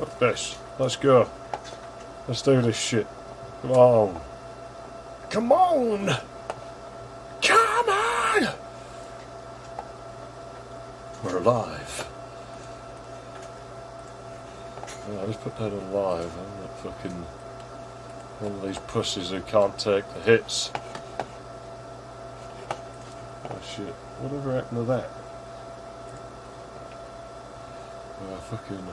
Fuck this. Let's go. Let's do this shit. Come on. Come on! Come on! We're alive. Yeah, I just put that alive. I'm not fucking one of these pussies who can't take the hits. Oh shit. Whatever happened to that? We're fucking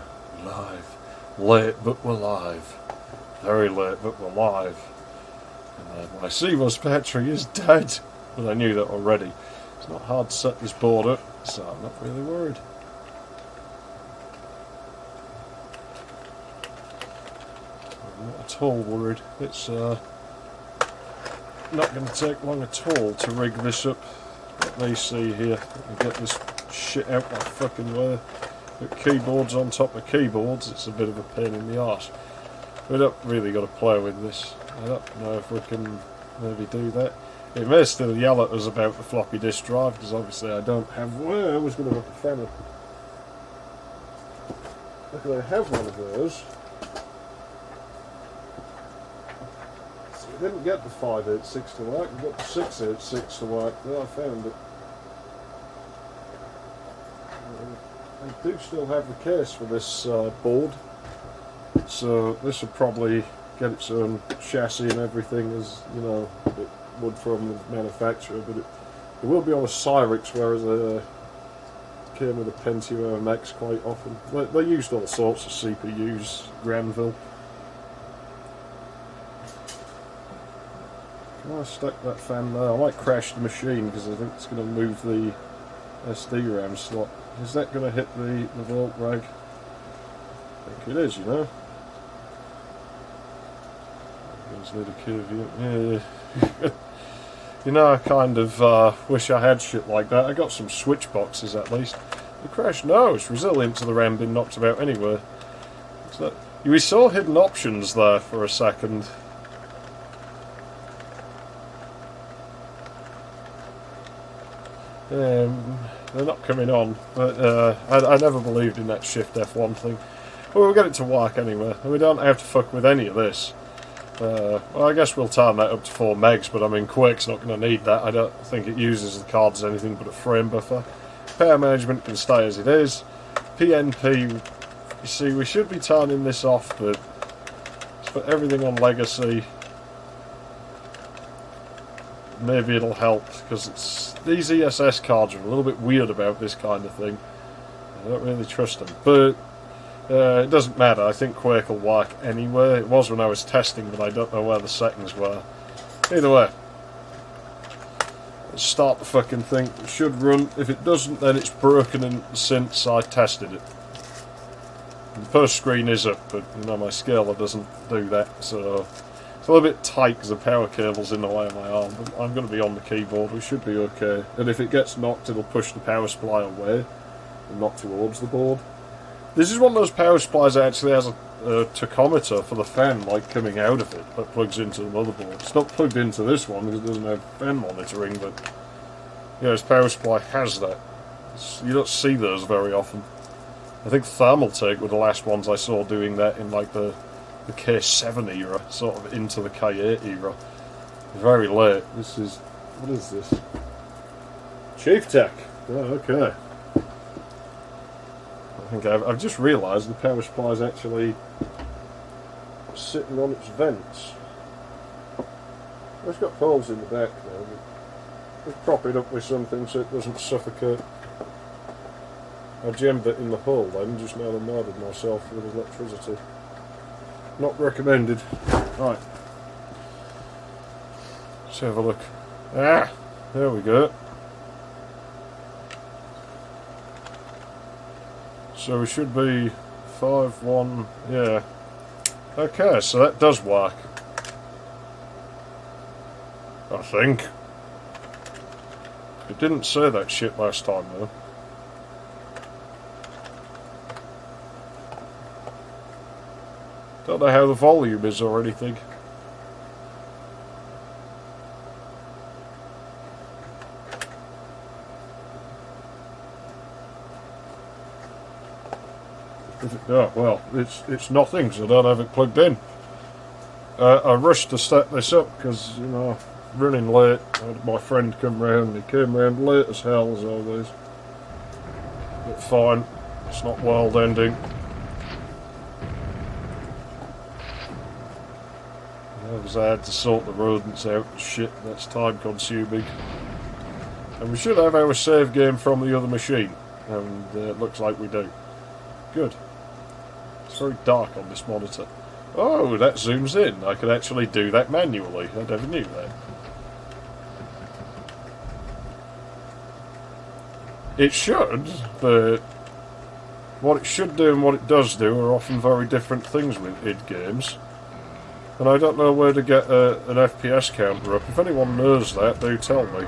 live. Late, but we're live. Very late, but we're live. And my CMOS battery is dead. But I knew that already. It's not hard to set this board up, so I'm not really worried. I'm not at all worried. It's not going to take long at all to rig this up. Let me see here and get this shit out my fucking way. Put keyboards on top of keyboards, it's a bit of a pain in the arse. We don't really got to play with this. I don't know if we can maybe do that. It may still yell at us about the floppy disk drive, because obviously I don't have... Well, I was going to have a fan of... Luckily I have one of those. So we didn't get the 586 to work, we got the 686 to work. There I found it. I do still have the case for this board, so this will probably get its own chassis and everything, as you know, it would from the manufacturer, but it will be on a Cyrix, whereas it came with a Pentium MX quite often. They used all sorts of CPUs, Granville. Can I stack that fan there? I might crash the machine because I think it's going to move the SD RAM slot. Is that going to hit the volt rag? I think it is, you know. Just need a curve, yeah. You know, I kind of wish I had shit like that. I got some switch boxes at least. The crash, no, it's resilient to the RAM being knocked about anywhere. So, we saw hidden options there for a second. They're not coming on, but I never believed in that Shift F1 thing. Well, we'll get it to work anyway, and we don't have to fuck with any of this. Well, I guess we'll turn that up to 4 megs, but I mean, Quake's not going to need that. I don't think it uses the cards as anything but a frame buffer. Power management can stay as it is. PNP, you see, we should be turning this off, but let's put everything on legacy. Maybe it'll help, because these ESS cards are a little bit weird about this kind of thing. I don't really trust them, but it doesn't matter. I think Quake will work anyway. It was when I was testing, but I don't know where the settings were. Either way, let's start the fucking thing. It should run. If it doesn't, then it's broken and since I tested it. And the post screen is up, but you know, my scaler doesn't do that, so it's a little bit tight because the power cable's in the way of my arm. But I'm going to be on the keyboard. We should be okay. And if it gets knocked, it'll push the power supply away and not towards the board. This is one of those power supplies that actually has a tachometer for the fan, like, coming out of it, that plugs into the motherboard. It's not plugged into this one because it doesn't have fan monitoring, but yeah, this power supply has that. You don't see those very often. I think Thermaltake were the last ones I saw doing that in, like, the K7 era, sort of into the K8 era. Very late. This is... what is this? Chief Tech. Oh, okay. I think I've just realised the power supply is actually sitting on its vents. It's got holes in the back now. Let's prop it up with something so it doesn't suffocate. I jammed it in the hole then, just now I murdered myself with electricity. Not recommended. Right. Let's have a look. Ah! There we go. So we should be 5-1, yeah. Okay, so that does work. I think. It didn't say that shit last time though. Don't know how the volume is or anything. Oh, well, it's nothing, so I don't have it plugged in. I rushed to set this up because, you know, running late. I had my friend come round, and he came round late as hell, as always. But fine, it's not world ending. Because I had to sort the rodents out. Shit, that's time consuming. And we should have our save game from the other machine. And it looks like we do. Good. It's very dark on this monitor. Oh, that zooms in. I can actually do that manually. I never knew that. It should, but what it should do and what it does do are often very different things with id games. And I don't know where to get an FPS counter up. If anyone knows that, do tell me.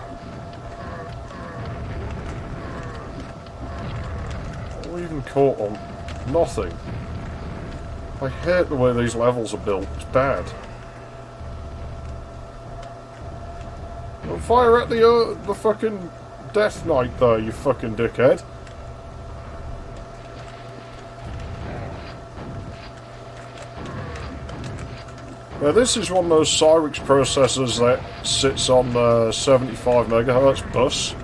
What are we even caught on? Nothing. I hate the way these levels are built. It's bad. Don't fire at the fucking Death Knight there, you fucking dickhead. Now this is one of those Cyrix processors that sits on 75 MHz bus.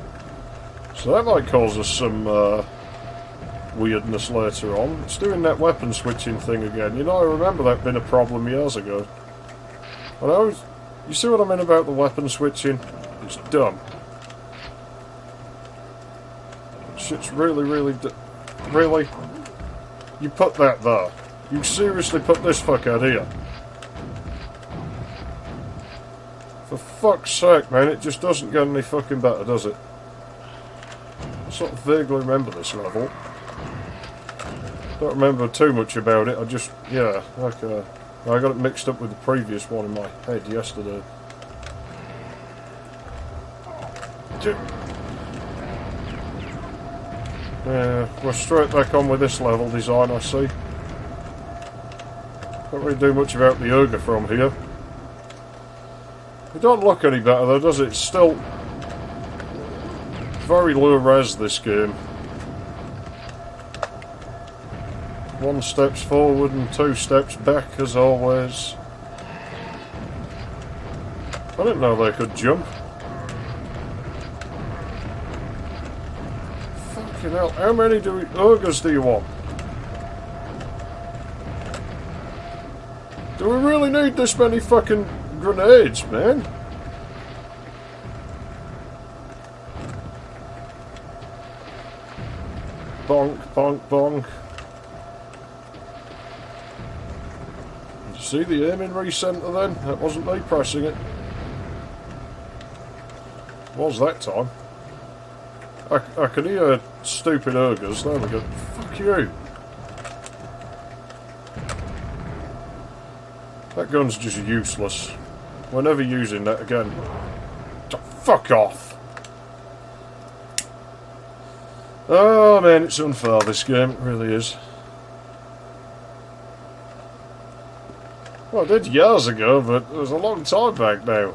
So that might cause us some weirdness later on. It's doing that weapon switching thing again. You know, I remember that being a problem years ago. And you see what I mean about the weapon switching? It's dumb. Shit's really, really... You put that there. You seriously put this fuckhead here. For fuck's sake, man, it just doesn't get any fucking better, does it? I sort of vaguely remember this level. Don't remember too much about it, I just... yeah, okay. I got it mixed up with the previous one in my head yesterday. Yeah, we're straight back on with this level design, I see. Don't really do much about the ogre from here. It don't look any better though, does it? It's still very low res, this game. 1 steps forward and 2 steps back, as always. I didn't know they could jump. Fucking hell, how many ogres do you want? Do we really need this many fucking grenades, man? Bonk, bonk, bonk. Did you see the aiming recenter then? That wasn't me pressing it. Was that time. I can hear stupid ogres. There we go. Fuck you. That gun's just useless. We're never using that again. Fuck off! Oh man, it's unfair, this game. It really is. Well, I did years ago, but it was a long time back now.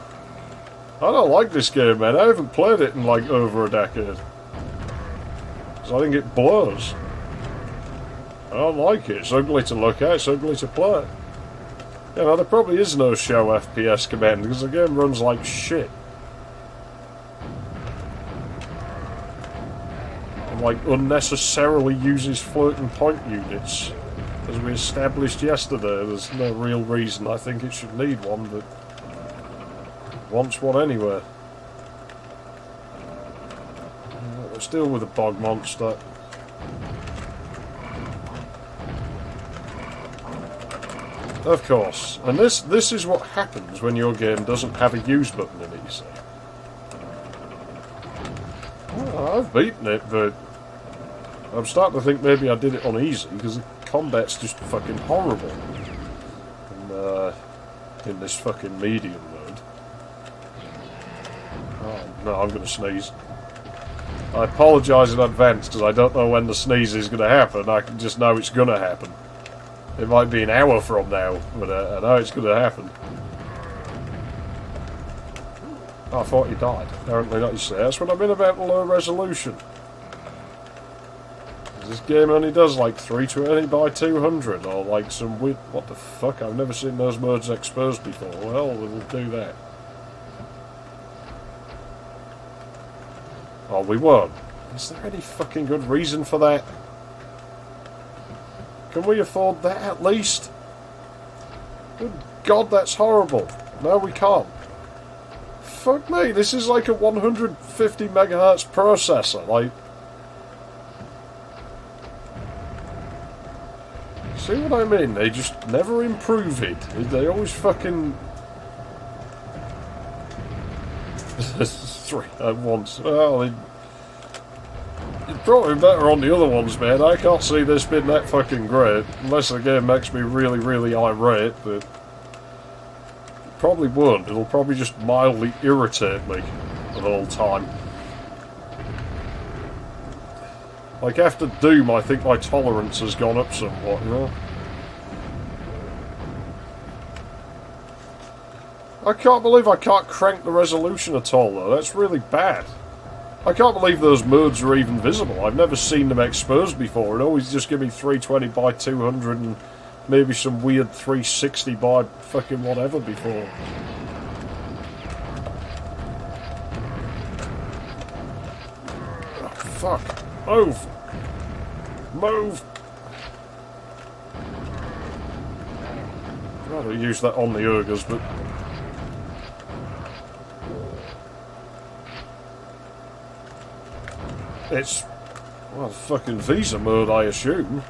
I don't like this game, man. I haven't played it in like over a decade. So I think it blows. I don't like it. It's ugly to look at. It's ugly to play. You know, there probably is no show FPS command because the game runs like shit. And like unnecessarily uses floating point units. As we established yesterday, there's no real reason I think it should need one, but wants one anyway. Let's deal with the bog monster. Of course. And this is what happens when your game doesn't have a use button in it, you see. Well, I've beaten it, but I'm starting to think maybe I did it on easy, because the combat's just fucking horrible. And, in this fucking medium mode. Oh, no, I'm going to sneeze. I apologise in advance, because I don't know when the sneeze is going to happen. I can just know it's going to happen. It might be an hour from now, but I know it's going to happen. Oh, I thought you died. Apparently not, you see. That's what I mean about the low resolution. This game only does like 320 by 200 or like some weird... What the fuck? I've never seen those modes exposed before. Well, we'll do that. Oh, we won't. Is there any fucking good reason for that? Can we afford that at least? Good God, that's horrible. No, we can't. Fuck me, this is like a 150 megahertz processor. Like... See what I mean? They just never improve it. They always fucking... 3 at once. Well, it's probably better on the other ones, man. I can't see this being that fucking great. Unless the game makes me really, really irate, but... It probably won't. It'll probably just mildly irritate me the whole time. Like, after Doom, I think my tolerance has gone up somewhat, you know? I can't believe I can't crank the resolution at all, though. That's really bad. I can't believe those modes are even visible. I've never seen them exposed before. It always just give me 320 by 200 and maybe some weird 360 by fucking whatever before. Oh, fuck. Move! Move! I'd rather use that on the ogres, but... It's... well, fucking Visa mode, I assume.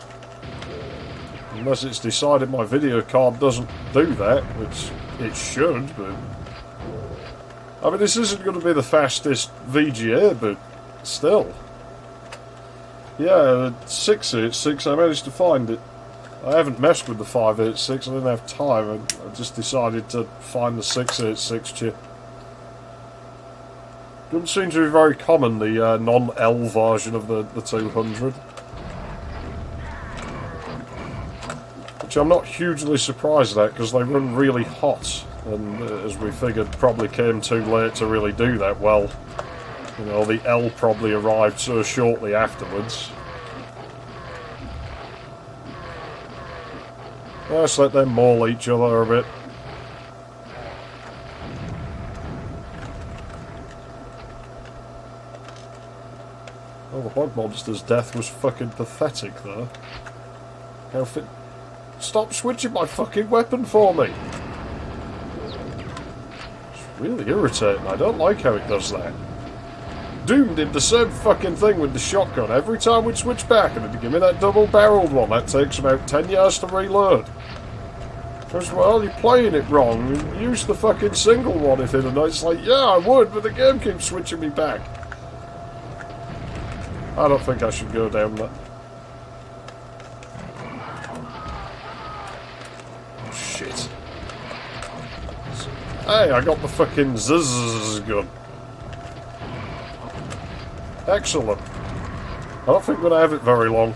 Unless it's decided my video card doesn't do that, which it should, but... I mean, this isn't going to be the fastest VGA, but still. Yeah, the 686, I managed to find it. I haven't messed with the 586, I didn't have time. I just decided to find the 686 chip. Doesn't seem to be very common, the non-L version of the 200. Which I'm not hugely surprised at, because they run really hot. And as we figured, probably came too late to really do that well. You know, the L probably arrived so shortly afterwards. Let's let them maul each other a bit. Oh, the bug monster's death was fucking pathetic, though. How fit... Stop switching my fucking weapon for me! It's really irritating. I don't like how it does that. Doom did the same fucking thing with the shotgun. Every time we'd switch back and it'd give me that double-barreled one, that takes about 10 years to reload. Because, well, you're playing it wrong. Use the fucking single one if it... And it's like, yeah, I would, but the game keeps switching me back. I don't think I should go down that. Oh, shit. Hey, I got the fucking zzz gun. Excellent. I don't think we're going to have it very long.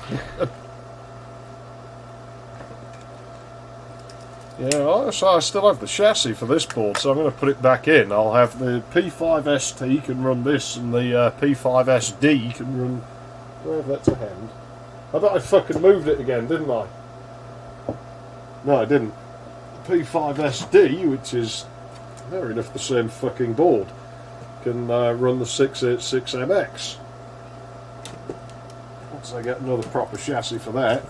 Yeah, so I still have the chassis for this board, so I'm going to put it back in. I'll have the P5ST can run this, and the P5SD can run... Do I have that to hand? I bet I fucking moved it again, didn't I? No, I didn't. P5SD, which is fair enough the same fucking board, can run the 686MX. Once I get another proper chassis for that.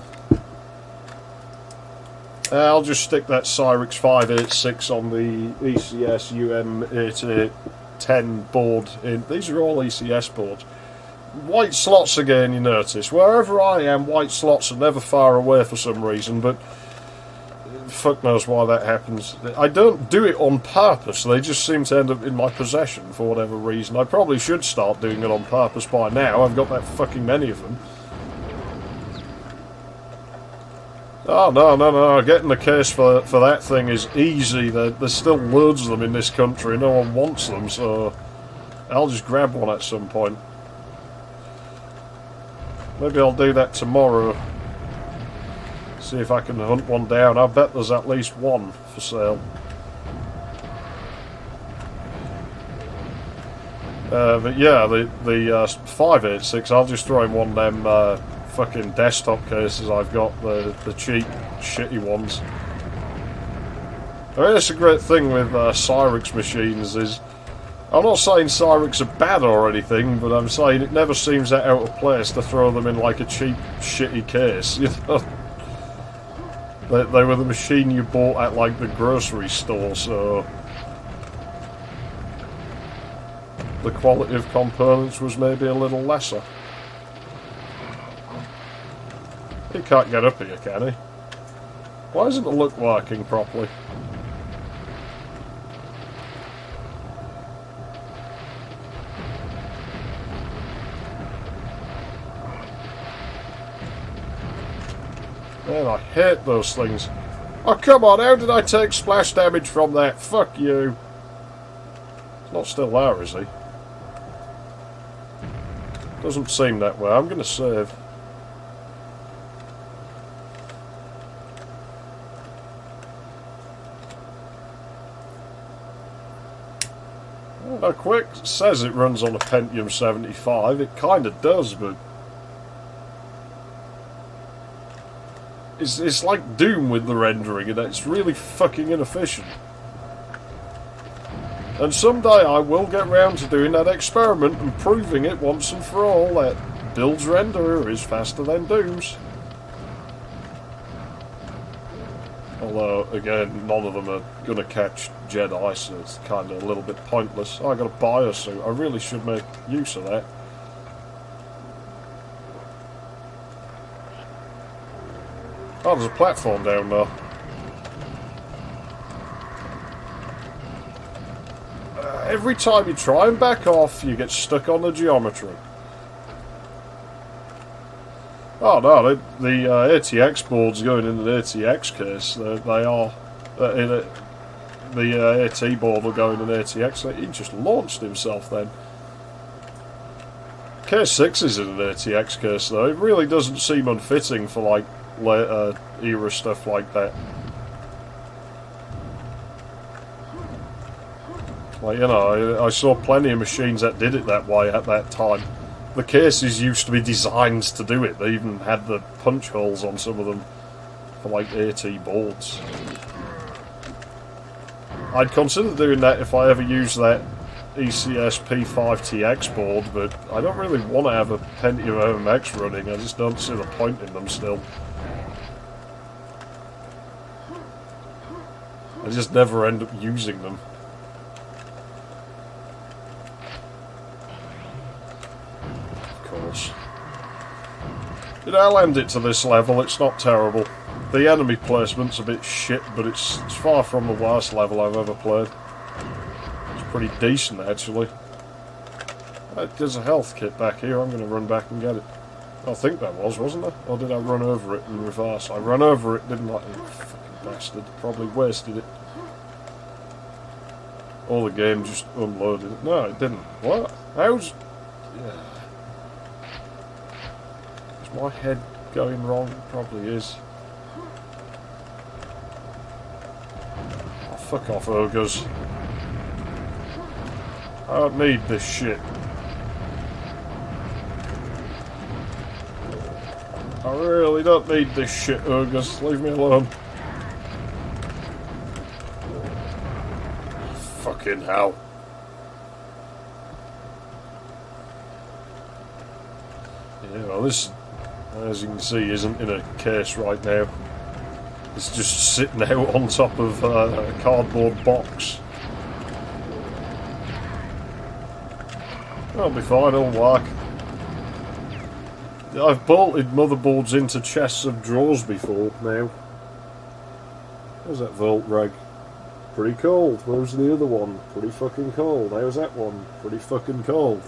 I'll just stick that Cyrix 586 on the ECS UM8810 board in. These are all ECS boards. White slots again, you notice. Wherever I am, white slots are never far away for some reason, but fuck knows why that happens. I don't do it on purpose, they just seem to end up in my possession for whatever reason. I probably should start doing it on purpose by now, I've got that fucking many of them. Oh, no, getting the case for that thing is easy. There's still loads of them in this country, no one wants them, so I'll just grab one at some point. Maybe I'll do that tomorrow. See if I can hunt one down. I bet there's at least one for sale. But yeah, the 586, I'll just throw in one of them fucking desktop cases I've got, the cheap, shitty ones. I mean, that's a great thing with Cyrix machines is, I'm not saying Cyrix are bad or anything, but I'm saying it never seems that out of place to throw them in like a cheap, shitty case, you know? They were the machine you bought at like the grocery store, so the quality of components was maybe a little lesser. He can't get up here, can he? Why isn't the look working properly? Man, I hate those things. Oh, come on, how did I take splash damage from that? Fuck you. He's not still there, is he? Doesn't seem that way. I'm going to save. Now, Quake says it runs on a Pentium 75. It kind of does, but it's like Doom with the rendering, and it's really fucking inefficient. And someday I will get round to doing that experiment and proving it once and for all that Build's renderer is faster than Doom's. Although, again, none of them are going to catch Jedi, so it's kind of a little bit pointless. Oh, I got a biosuit. I really should make use of that. Oh, there's a platform down there. Every time you try and back off, you get stuck on the geometry. Oh no, the ATX boards going in the ATX case, they are... the AT board will go in an ATX. He just launched himself then. Case 6 is in an ATX case though. It really doesn't seem unfitting for like later era stuff like that. Like, you know, I saw plenty of machines that did it that way at that time. The cases used to be designed to do it. They even had the punch holes on some of them for like AT boards. I'd consider doing that if I ever use that ECS P5TX board, but I don't really want to have a Pentium MX running. I just don't see the point in them still. I just never end up using them. You know, I'll land it to this level, it's not terrible. The enemy placement's a bit shit, but it's far from the worst level I've ever played. It's pretty decent, actually. There's a health kit back here, I'm going to run back and get it. I think that was, wasn't it? Or did I run over it in reverse? I ran over it, didn't I? You fucking bastard. Probably wasted it. Or the game just unloaded it. No, it didn't. What? How's... Yeah. My head going wrong? Probably is. Oh, fuck off, ogres. I don't need this shit. I really don't need this shit, ogres. Leave me alone. Fucking hell. Yeah, well, this... as you can see, isn't in a case right now. It's just sitting out on top of a cardboard box. That'll be fine, it'll work. I've bolted motherboards into chests of drawers before now. How's that Volt reg? Pretty cold. Where's the other one? Pretty fucking cold. How's that one? Pretty fucking cold.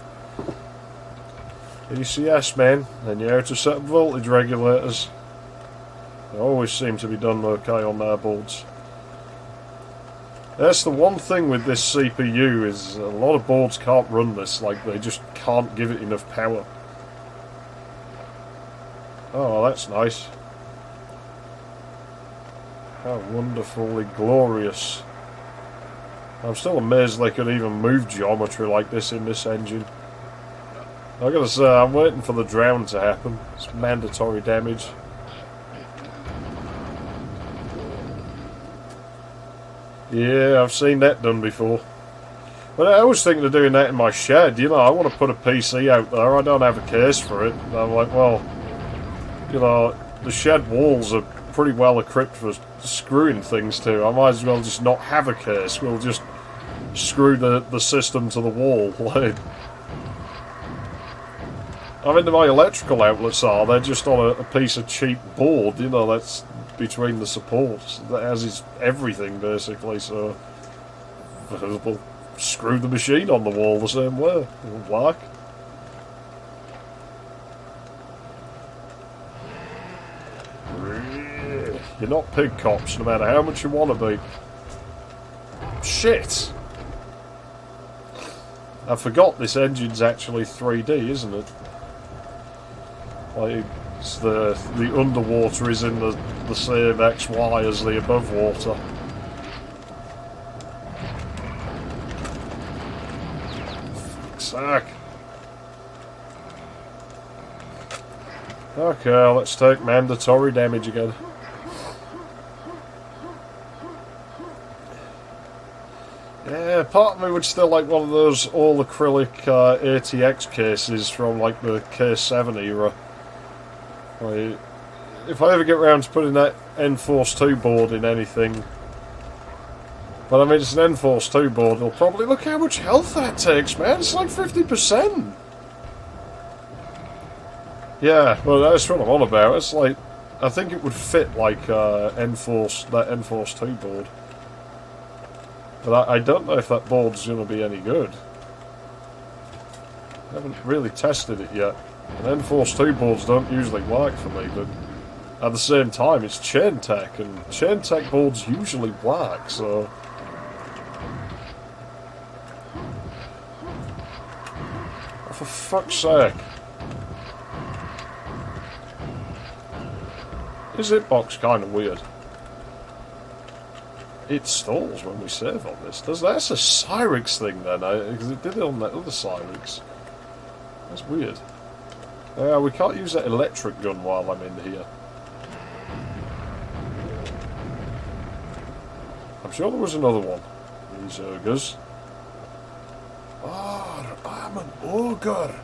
ECS, man, and you know how to set up voltage regulators. They always seem to be done okay on their boards. That's the one thing with this CPU, is a lot of boards can't run this, like they just can't give it enough power. Oh, that's nice. How wonderfully glorious. I'm still amazed they could even move geometry like this in this engine. I gotta say, I'm waiting for the drown to happen. It's mandatory damage. Yeah, I've seen that done before. But I was thinking of doing that in my shed, you know, I want to put a PC out there, I don't have a case for it. And I'm like, well, you know, the shed walls are pretty well equipped for screwing things to. I might as well just not have a case, we'll just screw the system to the wall. Like, I mean, my electrical outlets they're just on a piece of cheap board, you know, that's between the supports. That has everything, basically, so we'll screw the machine on the wall the same way. It'll work. You're not pig cops, no matter how much you want to be. Shit! I forgot this engine's actually 3D, isn't it? Like, it's the underwater is in the same XY as the above water. Fuck's sake. Okay, let's take mandatory damage again. Yeah, part of me would still like one of those all acrylic ATX cases from like the K7 era. Like, if I ever get around to putting that N-Force 2 board in anything, but I mean it's an N-Force 2 board, it'll probably look how much health that takes, man. It's like 50%. Yeah, well that's what I'm on about. It's like I think it would fit like that N-Force 2 board. But I don't know if that board's going to be any good. I haven't really tested it yet. And N-Force 2 boards don't usually work for me, but at the same time it's chain tech, and chain tech boards usually work, so... Oh, for fuck's sake. This hitbox kind of weird. It stalls when we save on this. That's a Cyrix thing then, because it did it on that other Cyrix. That's weird. We can't use that electric gun while I'm in here. I'm sure there was another one. These ogres. Oh, I'm an ogre.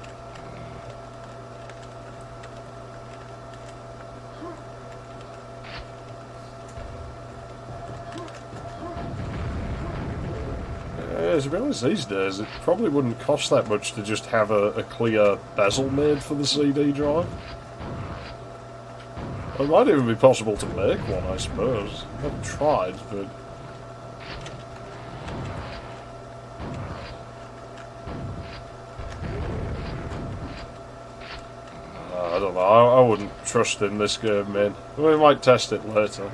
To be honest, these days it probably wouldn't cost that much to just have a clear bezel made for the CD drive. It might even be possible to make one, I suppose. I haven't tried, but... I don't know, I wouldn't trust in this game, man. We might test it later.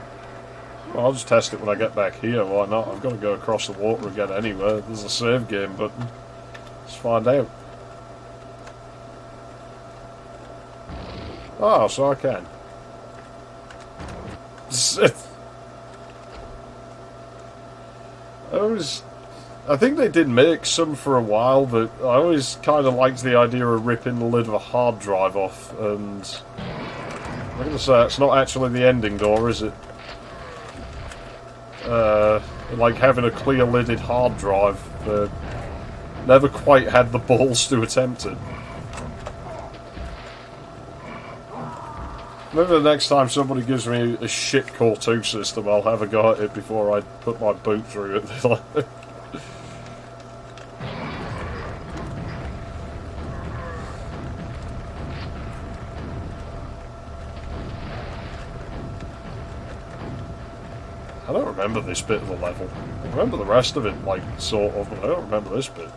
Well, I'll just test it when I get back here, why not? I've got to go across the water again anyway. There's a save game button. Let's find out. Oh, so I can. I think they did make some for a while, but I always kind of liked the idea of ripping the lid of a hard drive off, and... I'm going to say, it's not actually the ending door, is it? Like having a clear lidded hard drive. Never quite had the balls to attempt it. Maybe the next time somebody gives me a shit Core 2 system, I'll have a go at it before I put my boot through it. I don't remember this bit of the level. I remember the rest of it, like, sort of, but I don't remember this bit.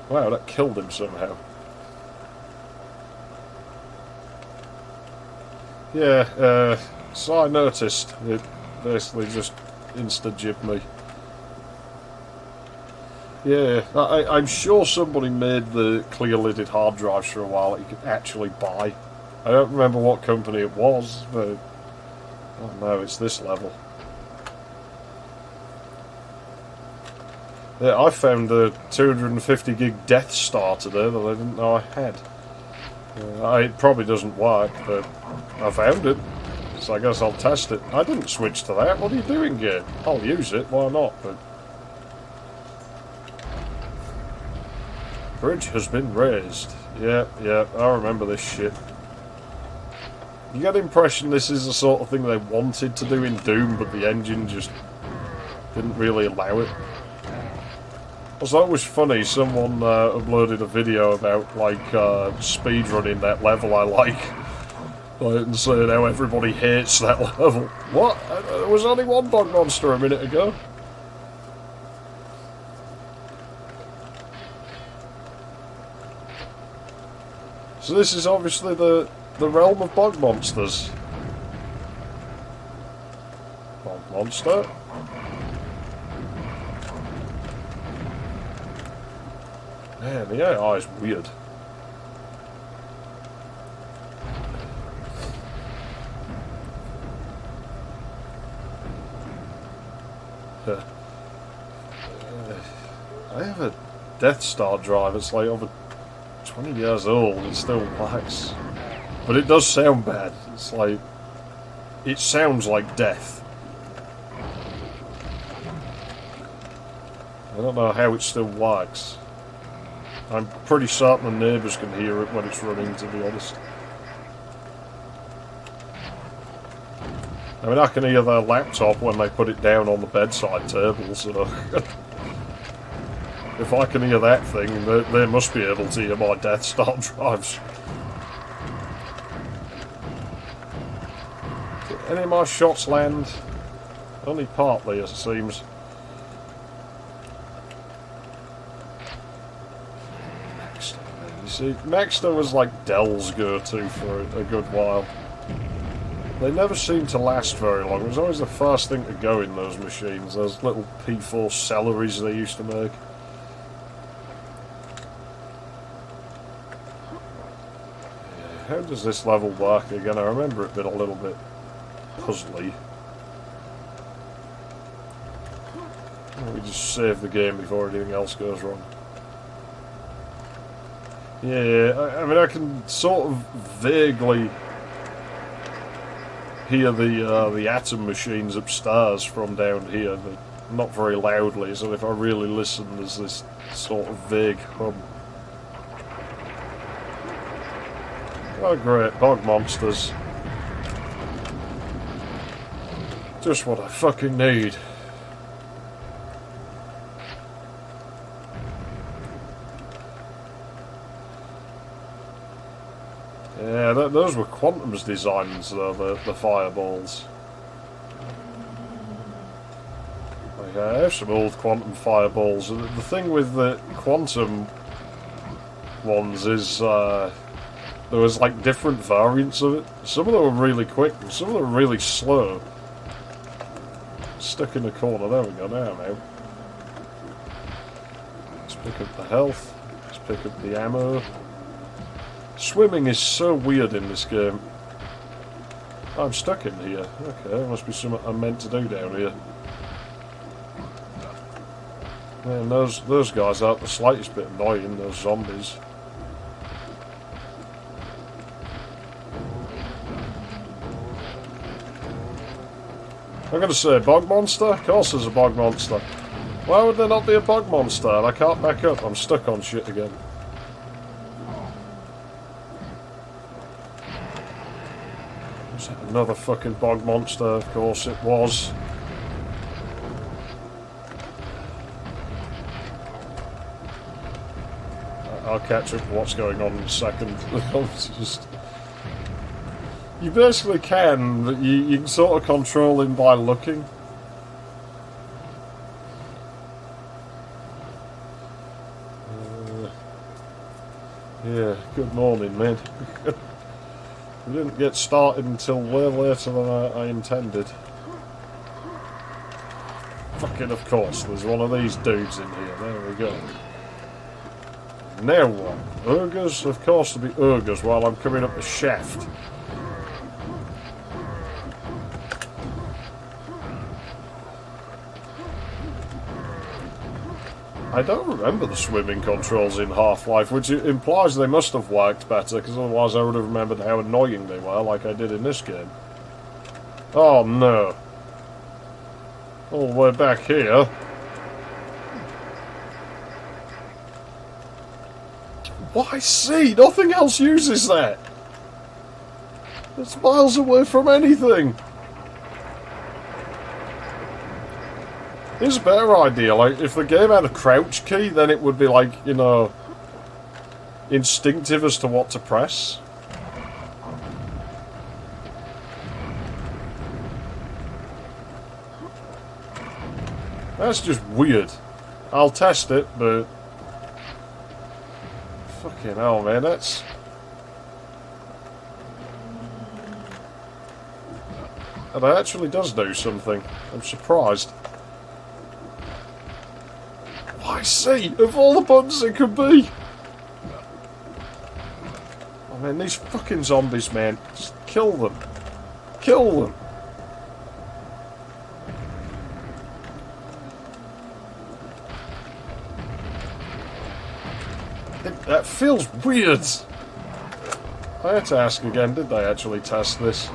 Wow, that killed him somehow. Yeah, so I noticed it basically just insta-jibbed me. Yeah, I'm sure somebody made the clear-lidded hard drives for a while that you could actually buy. I don't remember what company it was, but... Oh no, it's this level. Yeah, I found a 250 gig Death Star today that I didn't know I had. It probably doesn't work, but I found it. So I guess I'll test it. I didn't switch to that. What are you doing, game? I'll use it, why not? But bridge has been raised. Yeah, I remember this shit. You get the impression this is the sort of thing they wanted to do in Doom, but the engine just didn't really allow it. Also, that was funny, someone uploaded a video about, like, speedrunning that level I like. And saying how everybody hates that level. What? There was only one bog monster a minute ago. So this is obviously the realm of bog monsters. Bog monster. Man, the AI is weird. I have a Death Star drive, it's like over 20 years old, it still works. But it does sound bad. It's like... it sounds like death. I don't know how it still works. I'm pretty certain the neighbours can hear it when it's running, to be honest. I mean, I can hear their laptop when they put it down on the bedside table, so... if I can hear that thing, they must be able to hear my Death Star drives. Did any of my shots land? Only partly, as it seems. You see, Maxter was like Dell's go-to for a good while. They never seemed to last very long. It was always the first thing to go in those machines, those little P4 celeries they used to make. How does this level work again? I remember it being a little bit puzzly. We just save the game before anything else goes wrong. Yeah, I mean, I can sort of vaguely hear the atom machines upstairs from down here, but not very loudly, so if I really listen, there's this sort of vague hum. Oh great, bog monsters. Just what I fucking need. Yeah, those were Quantum's designs, though, the fireballs. Like, I have some old Quantum fireballs. The thing with the Quantum ones is there was like different variants of it. Some of them were really quick, and some of them were really slow. Stuck in the corner, there we go, now I'm out. Let's pick up the health, let's pick up the ammo. Swimming is so weird in this game. I'm stuck in here. Okay, there must be something I'm meant to do down here. Man, those guys aren't the slightest bit annoying, those zombies. I'm gonna say bog monster? Of course there's a bog monster. Why would there not be a bog monster? I can't back up, I'm stuck on shit again. Another fucking bog monster, of course it was. I'll catch up with what's going on in a second. Just... you basically can, but you can sort of control him by looking. Yeah, good morning, man. We didn't get started until way later than I intended. Fucking of course, there's one of these dudes in here. There we go. Now what? Ogres? Of course there'll be ogres while I'm coming up the shaft. I don't remember the swimming controls in Half-Life, which implies they must have worked better, because otherwise I would have remembered how annoying they were, like I did in this game. Oh no. All the way back here. Why C? Nothing else uses that. It's miles away from anything. Here's a better idea. Like, if the game had a crouch key, then it would be like, you know, instinctive as to what to press. That's just weird. I'll test it, but... Fucking hell, man, that's... And it actually does do something. I'm surprised. Why C? Of all the buttons it could be! Oh man, these fucking zombies, man. Just kill them. Kill them! That feels weird. I had to ask again, did they actually test this?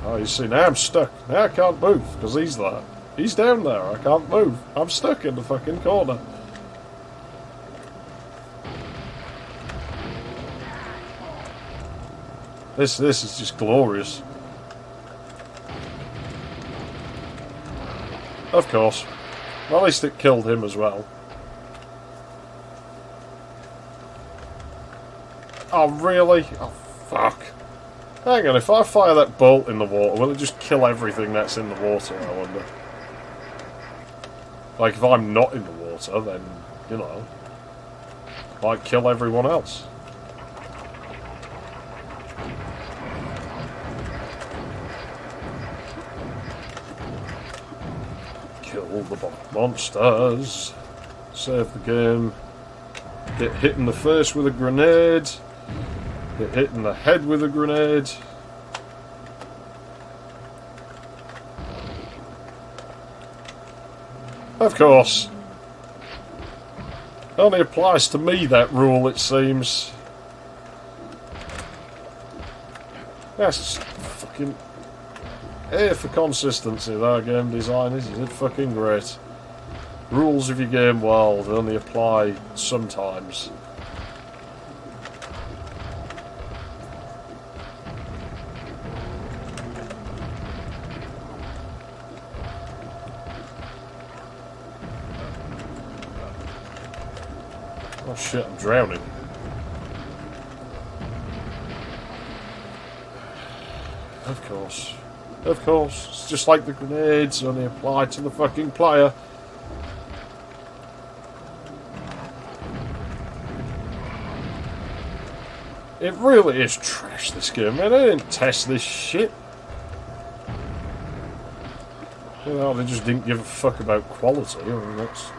Oh, you see, now I'm stuck. Now I can't move, because he's there. He's down there, I can't move. I'm stuck in the fucking corner. This is just glorious. Of course. Well, at least it killed him as well. Oh, really? Oh, fuck. Hang on, if I fire that bolt in the water, will it just kill everything that's in the water, I wonder? Like, if I'm not in the water, then, you know, might kill everyone else. Kill the monsters. Save the game. Get hit in the face with a grenade. Get hit in the head with a grenade. Of course. Only applies to me, that rule, it seems. That's just fucking... A for consistency, there, game design, isn't it? Fucking great. Rules of your game world only apply sometimes. Oh shit, I'm drowning. Of course. Of course. It's just like the grenades, only apply to the fucking player. It really is trash, this game, man. I didn't test this shit. You know, they just didn't give a fuck about quality. I mean, that's...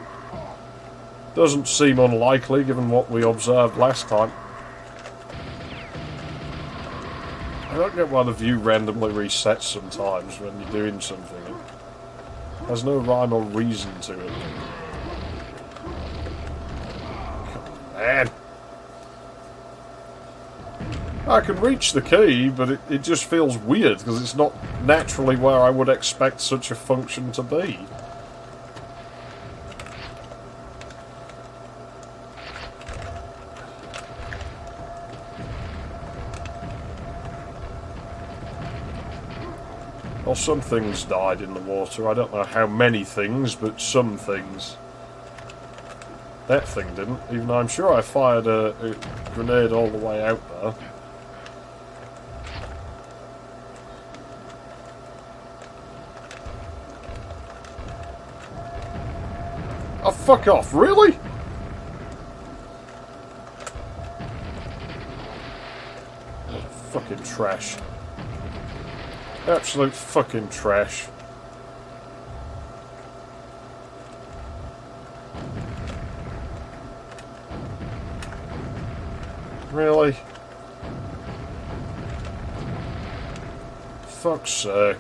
doesn't seem unlikely, given what we observed last time. I don't get why the view randomly resets sometimes when you're doing something. There's no rhyme or reason to it. Come on, man. I can reach the key, but it just feels weird, because it's not naturally where I would expect such a function to be. Well, some things died in the water. I don't know how many things, but some things. That thing didn't, even though I'm sure I fired a grenade all the way out there. Oh, fuck off, really? Oh, fucking trash. Absolute fucking trash. Really? Fuck's sake.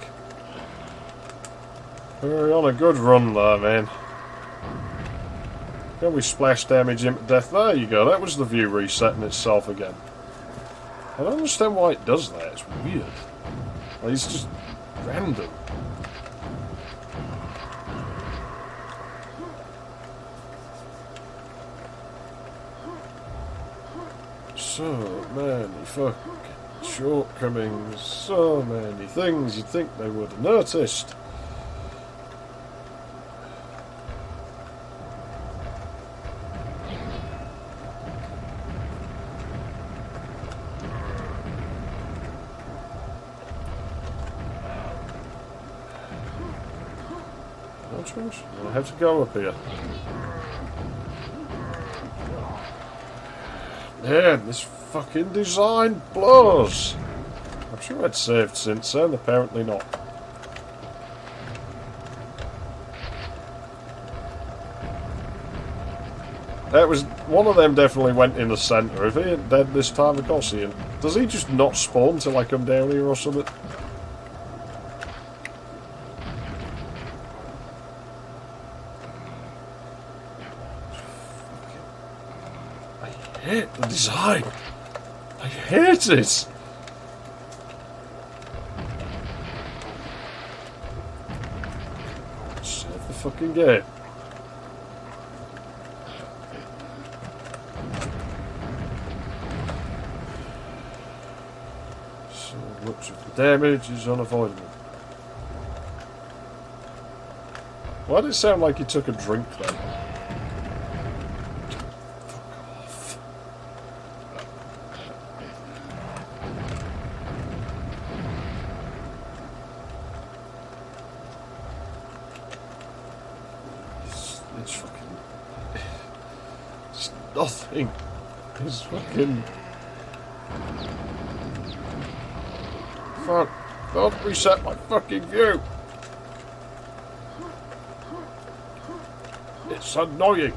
We're on a good run there, man. Can we splash damage him to death? There you go, that was the view resetting itself again. I don't understand why it does that, it's weird. Like, it's just random. So many fucking shortcomings, so many things you'd think they would have noticed. No choice, I have to go up here. Man, this fucking design blows. I'm sure I'd saved since then, apparently not. That was one of them. Definitely went in the centre. If he ain't dead this time, of course he ain't. Does he just not spawn till I come down here or something? I hate the design. I hate it. Save the fucking game. So much of the damage is unavoidable. Why did it sound like he took a drink then? It's fucking... It's nothing. It's fucking... Fuck. Don't reset my fucking view. It's annoying.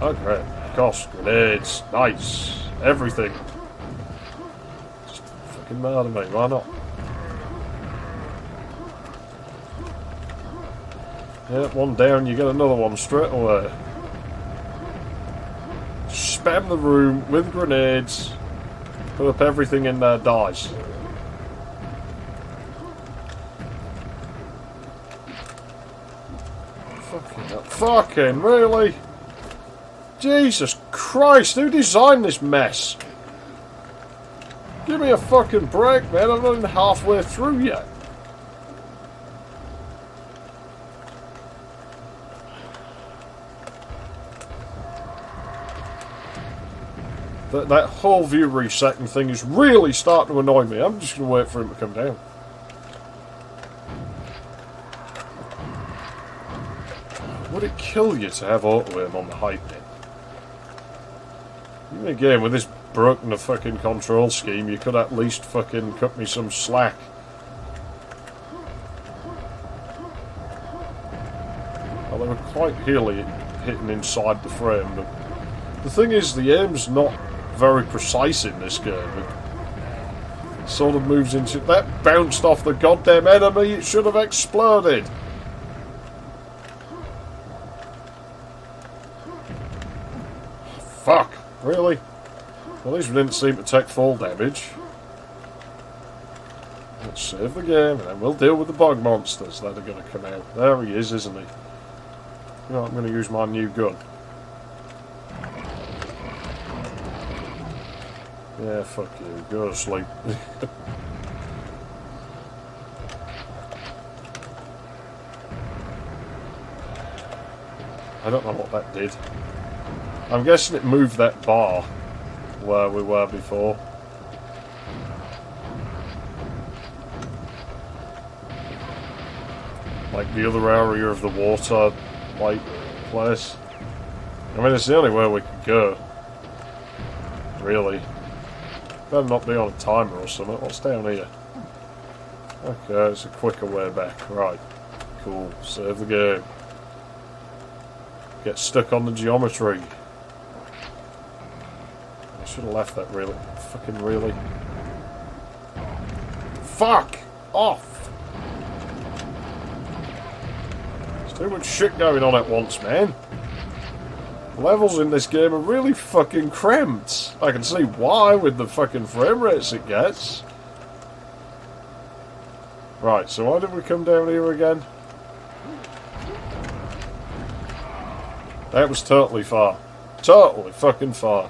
Okay. Cost, grenades, nice. Everything. Just fucking murder me. Why not? Yeah, one down, you get another one straight away. Spam the room with grenades. Put up everything in there, dies. Fucking really? Jesus Christ, who designed this mess? Give me a fucking break, man. I'm not even halfway through yet. That whole view resetting thing is really starting to annoy me. I'm just going to wait for him to come down. Would it kill you to have auto aim on the height then? Even again, with this broken fucking control scheme, you could at least fucking cut me some slack. Well, they were quite clearly hitting inside the frame, but the thing is, the aim's not very precise in this game. It sort of moves into... That bounced off the goddamn enemy, it should have exploded. Fuck, really? Well, at least we didn't seem to take fall damage. Let's save the game, and then we'll deal with the bug monsters that are going to come out. There he is, isn't he? You know, I'm going to use my new gun. Yeah, fuck you. Go to sleep. I don't know what that did. I'm guessing it moved that bar where we were before. Like the other area of the water, like, place. I mean, it's the only way we could go. Really. Better not be on a timer or something. What's down here? Okay, it's a quicker way back. Right. Cool. Save the game. Get stuck on the geometry. I should have left that really. Fucking really. Fuck off! Too much shit going on at once, man. Levels in this game are really fucking cramped. I can see why with the fucking frame rates it gets. Right, so why did we come down here again? That was totally far. Totally fucking far.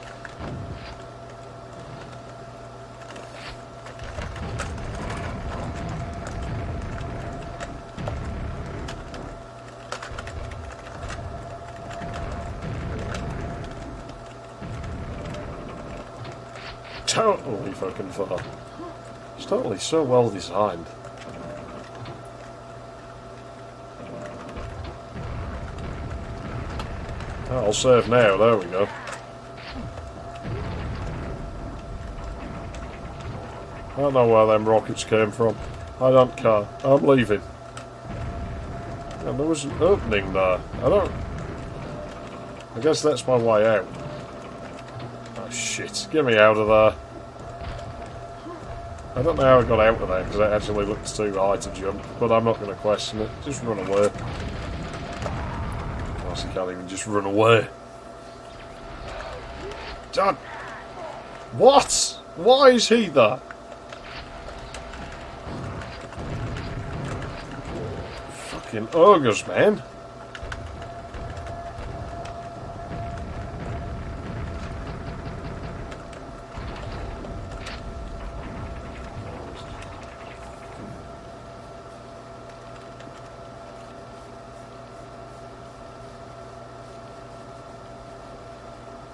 Totally fucking far. It's totally so well designed. Oh, I'll save now, there we go. I don't know where them rockets came from. I don't care. I'm leaving. And there was an opening there. I guess that's my way out. Oh shit, get me out of there. I don't know how I got out of there because it actually looks too high to jump, but I'm not going to question it. Just run away. Of course, you can't even just run away. Dad! What? Why is he there? Fucking ogres, man.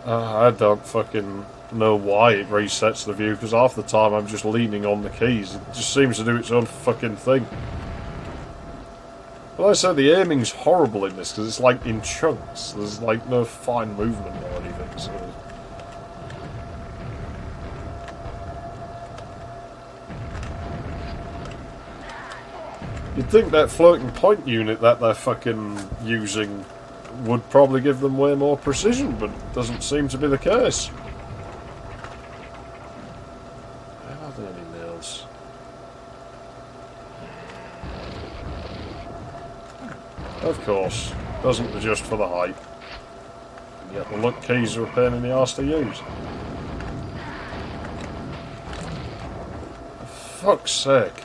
I don't fucking know why it resets the view, because half the time I'm just leaning on the keys. It just seems to do its own fucking thing. But like I said, the aiming's horrible in this, because it's like in chunks. There's like no fine movement or anything, so... You'd think that floating point unit that they're fucking using would probably give them way more precision, but it doesn't seem to be the case. Are there any nails? Of course, doesn't adjust for the height. And yet the look keys are a pain in the arse to use. For fuck's sake.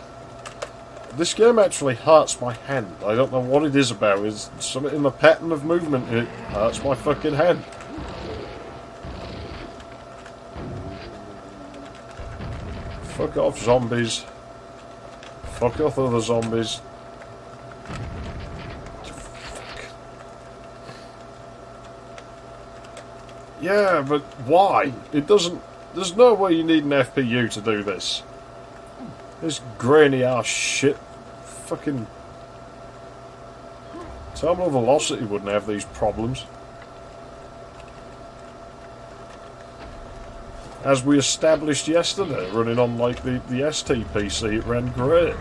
This game actually hurts my hand. I don't know what it is about. It's something in the pattern of movement. It hurts my fucking hand. Fuck off, zombies. Fuck off, other zombies. Fuck. Yeah, but why? It doesn't... There's no way you need an FPU to do this. This grainy ass shit. Fucking... Terminal velocity wouldn't have these problems. As we established yesterday, running on like the ST PC, it ran great.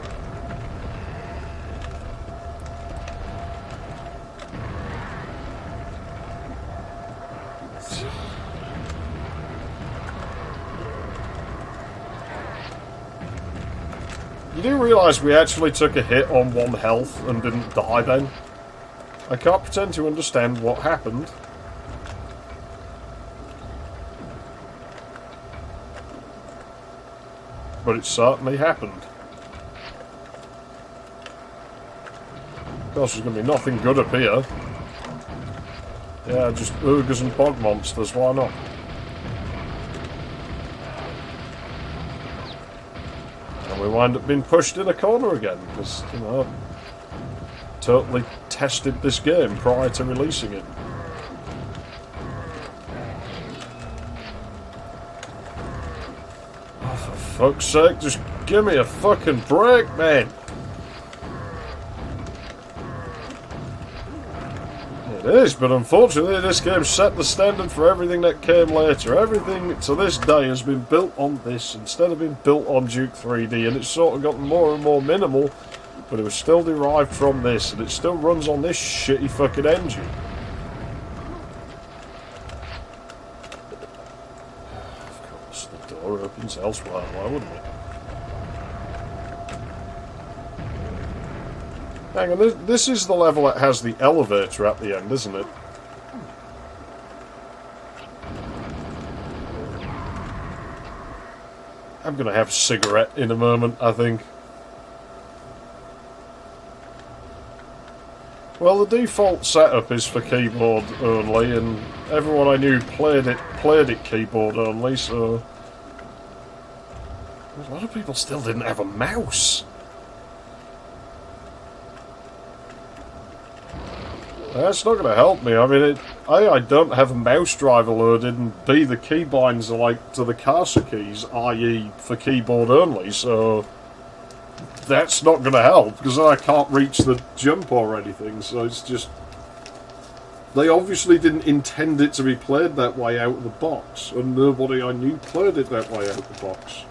You do realise we actually took a hit on 1 health and didn't die then? I can't pretend to understand what happened. But it certainly happened. Of course, there's going to be nothing good up here. Yeah, just ogres and bog monsters, why not? And we wind up being pushed in a corner again, because, you know, I totally tested this game prior to releasing it. Oh, for fuck's sake, just give me a fucking break, man! It is, but unfortunately this game set the standard for everything that came later. Everything to this day has been built on this instead of being built on Duke 3D, and it's sort of gotten more and more minimal, but it was still derived from this, and it still runs on this shitty fucking engine. Of course, the door opens elsewhere, why wouldn't it? Hang on, this is the level that has the elevator at the end, isn't it? I'm gonna have a cigarette in a moment, I think. Well, the default setup is for keyboard only, and everyone I knew played it keyboard only, so... A lot of people still didn't have a mouse. That's not going to help me. I mean, A, I don't have a mouse driver loaded, and B, the keybinds are like to the cursor keys, i.e. for keyboard only, so that's not going to help, because then I can't reach the jump or anything, so it's just... They obviously didn't intend it to be played that way out of the box, and nobody I knew played it that way out of the box.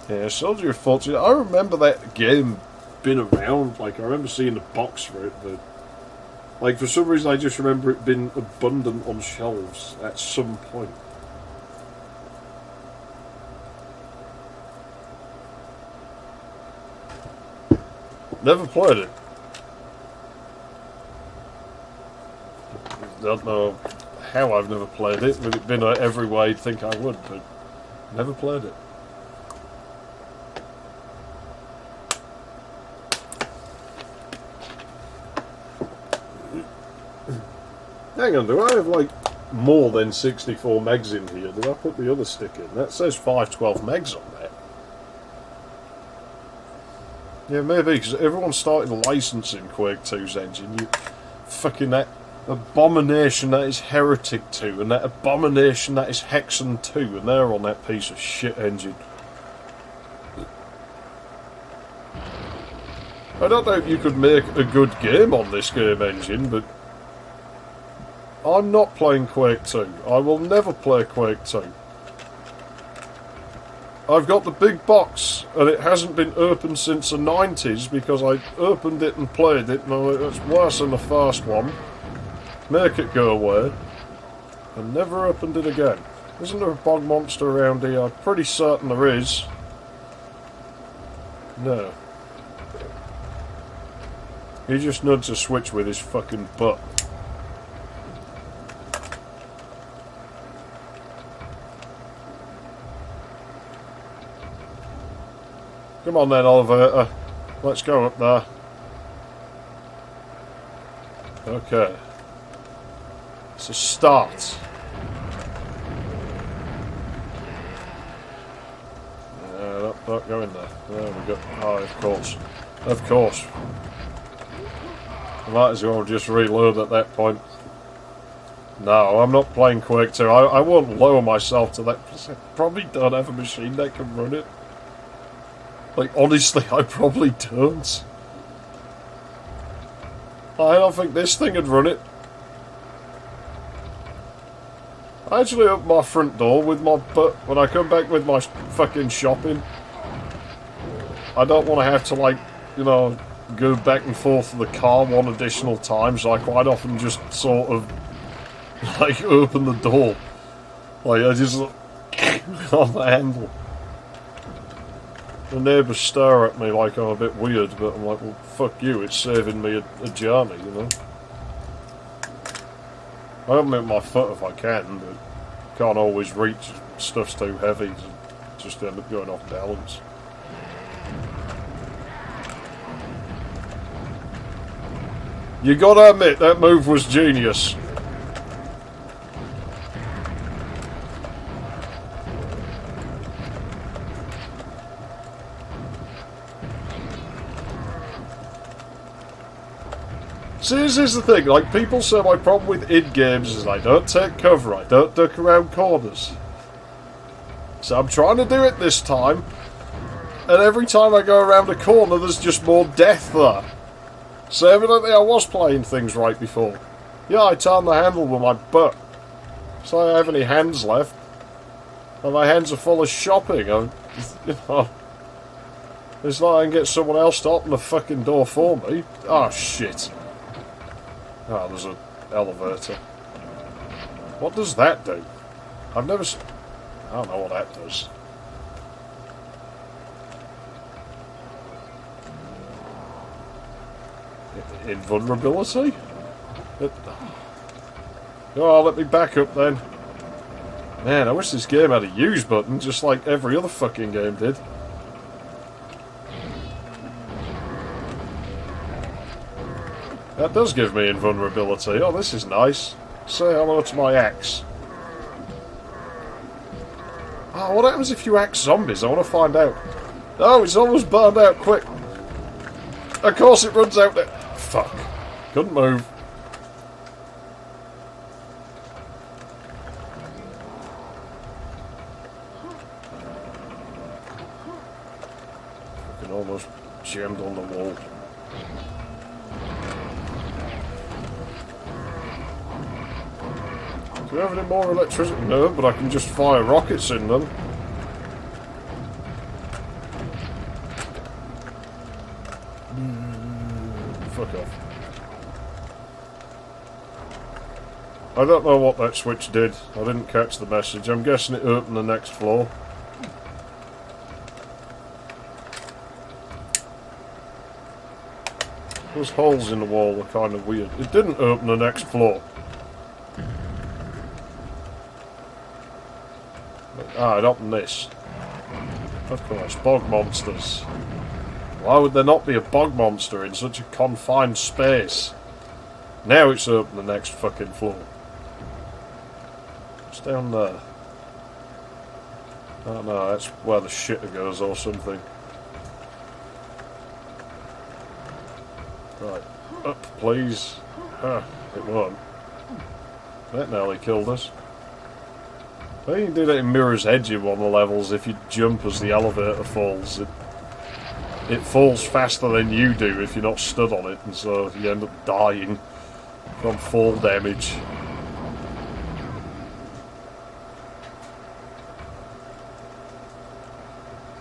Yeah, Soldier of Fortune. I remember that game being around. Like, I remember seeing the box for it, but... Like, for some reason I just remember it being abundant on shelves at some point. Never played it. Don't know how I've never played it, with it been every way I'd think I would, but never played it. Hang on, do I have like more than 64 megs in here? Did I put the other stick in? That says 512 megs on that. Yeah, maybe, because everyone started licensing Quake 2's engine. You fucking that abomination that is Heretic 2, and that abomination that is Hexen 2, and they're on that piece of shit engine. I don't know if you could make a good game on this game engine, but I'm not playing Quake 2. I will never play Quake 2. I've got the big box, and it hasn't been opened since the 90s because I opened it and played it, and it's worse than the first one. Make it go away. And never opened it again. Isn't there a bog monster around here? I'm pretty certain there is. No. He just nudged a switch with his fucking butt. Come on then, Oliver. Let's go up there. Okay. It's a start. Don't go in there. There we go. Oh, of course. Of course. I might as well just reload at that point. No, I'm not playing Quake 2. I won't lower myself to that. I probably don't have a machine that can run it. Like, honestly, I probably don't. I don't think this thing would run it. I actually open my front door with my butt when I come back with my fucking shopping. I don't want to have to, like, you know, go back and forth to the car one additional time, so I quite often just sort of, like, open the door. Like, I just on the handle. The neighbours stare at me like I'm a bit weird, but I'm like, well, fuck you, it's saving me a journey, you know? I open it with my foot if I can, but can't always reach. Stuff's too heavy to just end up going off balance. You gotta admit, that move was genius. See, this is the thing, like, people say my problem with id games is I don't take cover, I don't duck around corners. So I'm trying to do it this time, and every time I go around a corner there's just more death there. So evidently I was playing things right before. Yeah, I turned the handle with my butt. So I don't have any hands left. And my hands are full of shopping. You know, it's like I can get someone else to open the fucking door for me. Oh, shit. Oh, there's an elevator. What does that do? I've never... I don't know what that does. Invulnerability? Oh, let me back up then. Man, I wish this game had a use button, just like every other fucking game did. That does give me invulnerability. Oh, this is nice. Say hello to my axe. Oh, what happens if you axe zombies? I want to find out. Oh, it's almost burned out quick. Of course it runs out there. Fuck. Couldn't move. Fucking almost jammed on the wall. Do we have any more electricity? No, but I can just fire rockets in them. Fuck off. I don't know what that switch did. I didn't catch the message. I'm guessing it opened the next floor. Those holes in the wall are kind of weird. It didn't open the next floor. Ah, it opened this. Of course, bog monsters. Why would there not be a bog monster in such a confined space? Now it's open the next fucking floor. It's down there. I don't know, that's where the shitter goes or something. Right, up please. Ah, it won't. That nearly killed us. I think you can do that in Mirror's Edge in one of the levels. If you jump as the elevator falls, it falls faster than you do if you're not stood on it, and so you end up dying from fall damage.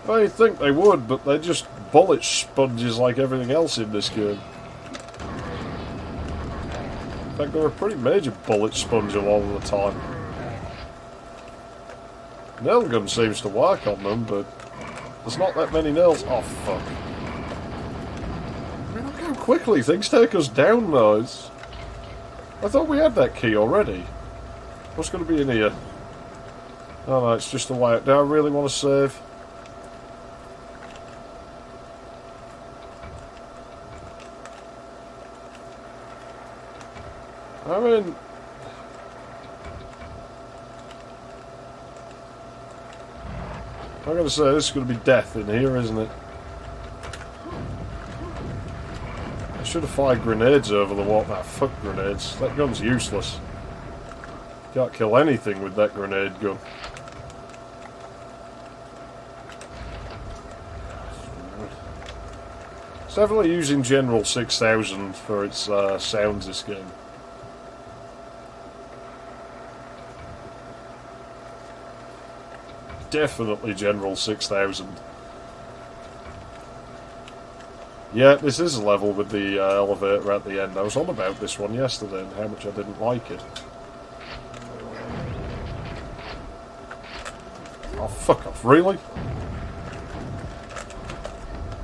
I think they would, but they're just bullet sponges like everything else in this game. In fact, they're a pretty major bullet sponge a lot of the time. Nail gun seems to work on them, but there's not that many nails. Oh, fuck. I mean, look how quickly things take us down, though. I thought we had that key already. What's going to be in here? Oh, no, it's just a way out. Do I really want to save? I mean... I'm going to say this is going to be death in here, isn't it? I should have fired grenades over the wall. Nah, fuck grenades. That gun's useless. Can't kill anything with that grenade gun. It's definitely using General 6000 for its sounds this game. Definitely General 6000. Yeah, this is a level with the elevator at the end. I was on about this one yesterday and how much I didn't like it. Oh, fuck off, really?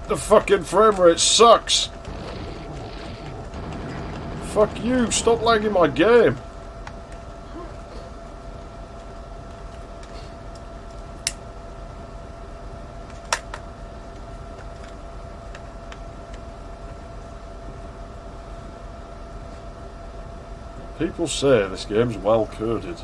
The fucking frame rate sucks! Fuck you, stop lagging my game! People say this game's well coded.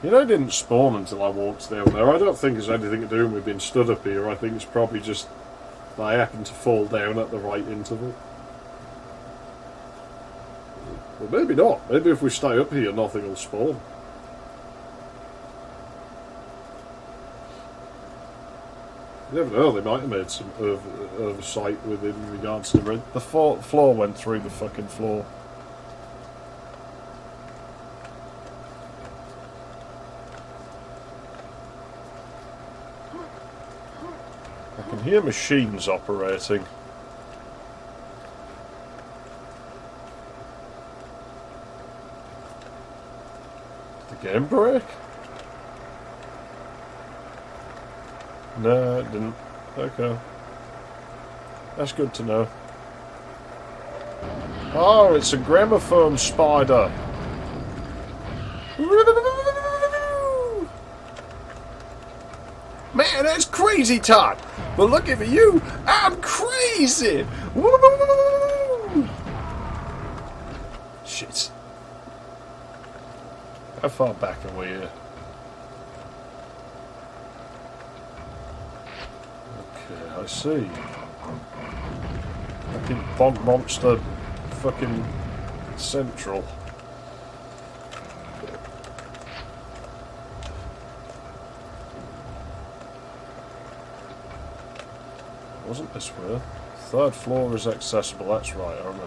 You know, I didn't spawn until I walked down there. I don't think it's anything to do with being stood up here. I think it's probably just that I happened to fall down at the right interval. Well, maybe not. Maybe if we stay up here, nothing will spawn. You never know, they might have made some oversight within regards to the floor went through the fucking floor. I can hear machines operating. game break? No, it didn't. Okay. That's good to know. Oh, it's a gramophone spider. Man, that's crazy talk. But looking for you, I'm crazy. Shit. How far back are we here? Okay, I see. Fucking bog monster. Fucking central. Wasn't this way? Third floor is accessible, that's right, I remember.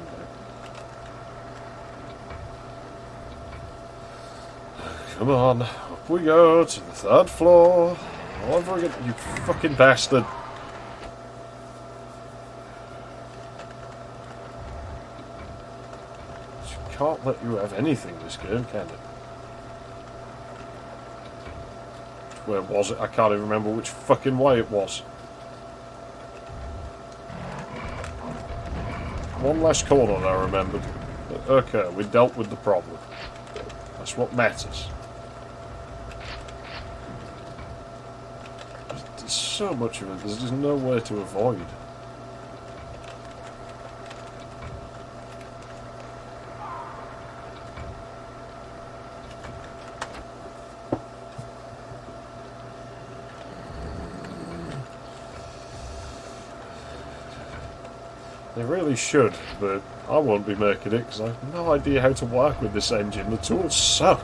Come on, up we go to the third floor. All over again, you fucking bastard. She can't let you have anything this game, can it? Where was it? I can't even remember which fucking way it was. One last corner I remembered. Okay, we dealt with the problem. That's what matters. There's so much of it, there's just no way to avoid. They really should, but I won't be making it because I have no idea how to work with this engine. The tools suck.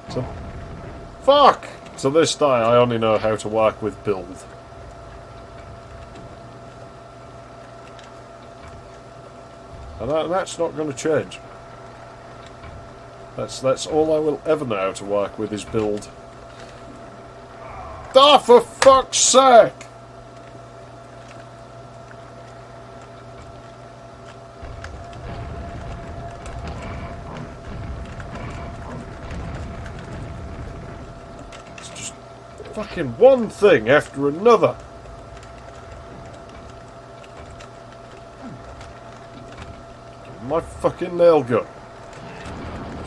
So, fuck! To this day, I only know how to work with build. And that's not going to change. That's all I will ever know how to work with is build. Ah, for fuck's sake! Fucking one thing after another. My fucking nail gun.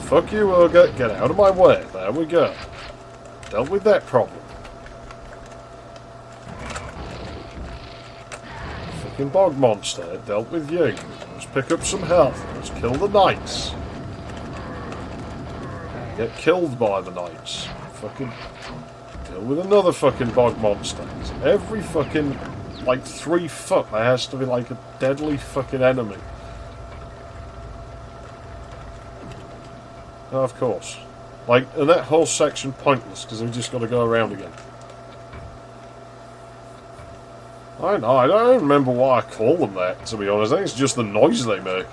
Fuck you, ogre. Get out of my way. There we go. Dealt with that problem. Fucking bog monster. Dealt with you. Let's pick up some health. Let's kill the knights. Get killed by the knights. Fucking... with another fucking bog monster. Every fucking, like, 3 foot there has to be, like, a deadly fucking enemy. Oh, of course. Like, and that whole section pointless, because we've just got to go around again. I know, I don't remember why I call them that, to be honest. I think it's just the noise they make.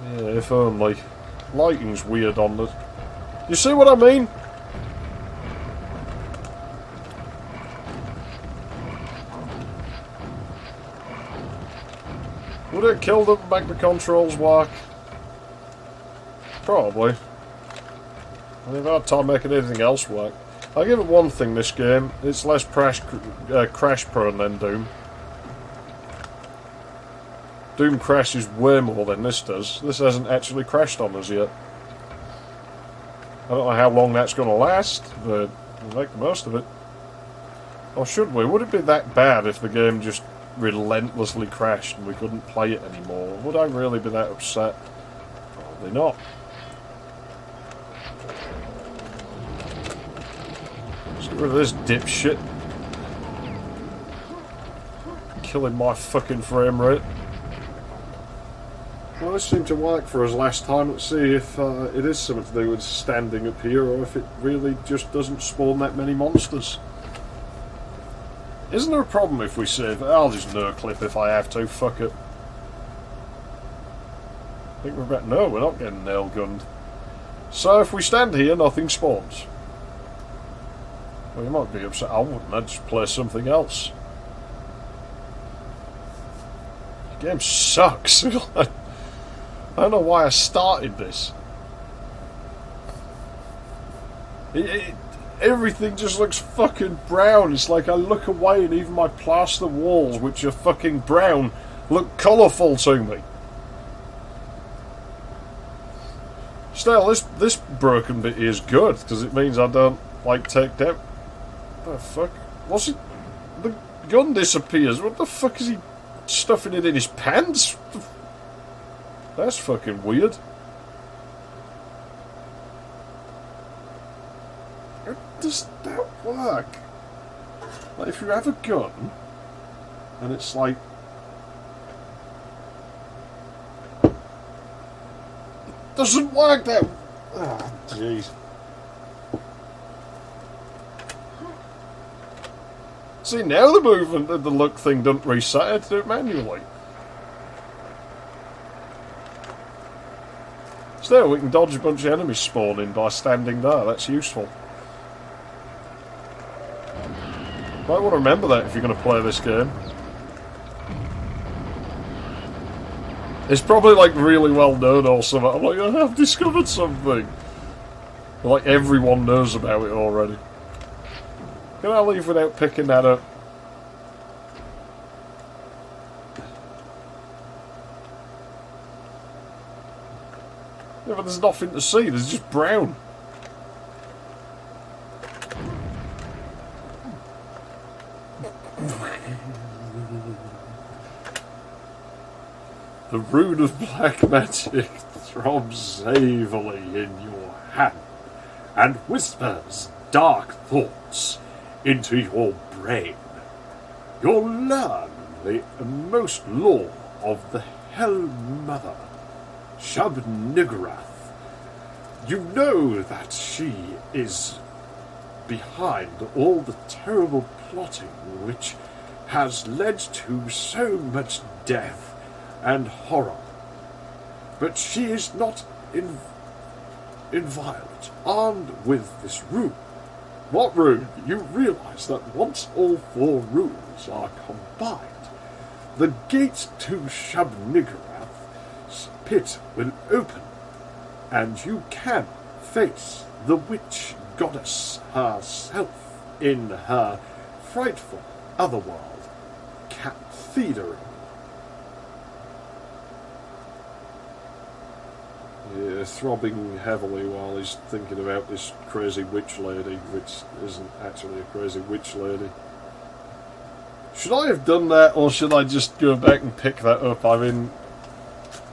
Yeah, if only. Lighting's weird on this. You see what I mean? Would it kill them, make the controls work? Probably. I've had a hard time making anything else work. I'll give it one thing, this game. It's less crash prone than Doom. Doom crashes way more than this does. This hasn't actually crashed on us yet. I don't know how long that's going to last, but we'll make the most of it. Or should we? Would it be that bad if the game just relentlessly crashed and we couldn't play it anymore? Would I really be that upset? Probably not. Let's get rid of this dipshit. Killing my fucking frame rate. Well, this seemed to work for us last time. Let's see if it is something to do with standing up here or if it really just doesn't spawn that many monsters. Isn't there a problem if we save? I'll just no clip if I have to. Fuck it. I think we're about... No, we're not getting nail gunned. So if we stand here, nothing spawns. Well, you might be upset. I wouldn't. I'd just play something else. game sucks. I don't know why I started this. Everything just looks fucking brown. It's like I look away and even my plaster walls, which are fucking brown, look colourful to me. Still, this broken bit is good, because it means I don't, like, take down... What the fuck? What's it? The gun disappears. What the fuck is he stuffing it in his pants? That's fucking weird. How does that work? Like, if you have a gun, and it's like... Doesn't work that... Ah, jeez. See, now the movement of the look thing doesn't reset, I have to do it manually. Still, we can dodge a bunch of enemies spawning by standing there, that's useful. Might want to remember that if you're going to play this game. It's probably like really well known or something. I'm like, I've discovered something. Like everyone knows about it already. Can I leave without picking that up? Yeah, but there's nothing to see, there's just brown. The rune of black magic throbs heavily in your hand and whispers dark thoughts into your brain. You'll learn the most lore of the Hell Mother, Shub-Niggurath. You know that she is behind all the terrible plotting which has led to so much death and horror. But she is not inviolate. Armed with this rune. What rune? You realise that once all 4 runes are combined, the gate to Shub-Niggurath's pit will open, and you can face the witch goddess herself in her frightful otherworld, cathedral. Yeah, throbbing heavily while he's thinking about this crazy witch lady, which isn't actually a crazy witch lady. Should I have done that, or should I just go back and pick that up? I mean,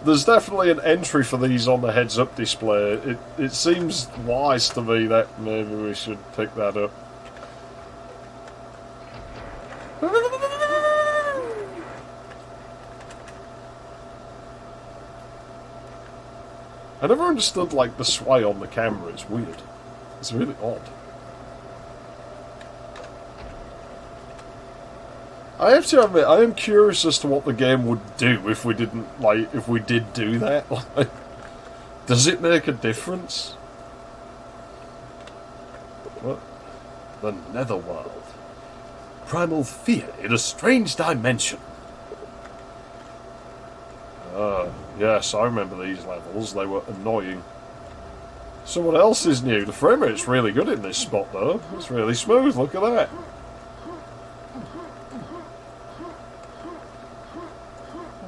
there's definitely an entry for these on the heads-up display. It seems wise to me that maybe we should pick that up. I never understood, like, the sway on the camera. It's weird. It's really odd. I have to admit, I am curious as to what the game would do if we didn't, like, if we did do that. Like, does it make a difference? What? The Netherworld. Primal fear in a strange dimension. Yes, I remember these levels. They were annoying. Someone else is new. The frame rate's really good in this spot, though. It's really smooth. Look at that.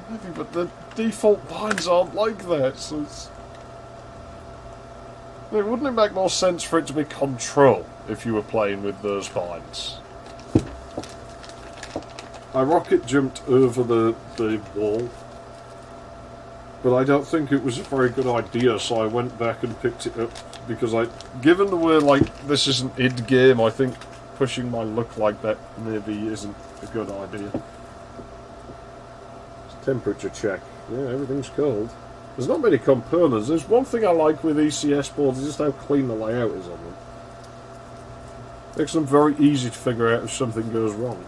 Maybe, but the default binds aren't like that, so it's... I mean, wouldn't it make more sense for it to be control if you were playing with those binds? I rocket jumped over the wall, but I don't think it was a very good idea, so I went back and picked it up, because given the way, like, this is an id game, I think pushing my luck like that maybe isn't a good idea. Temperature check. Yeah, everything's cold. There's not many components. There's one thing I like with ECS boards, is just how clean the layout is on them. Makes them very easy to figure out if something goes wrong.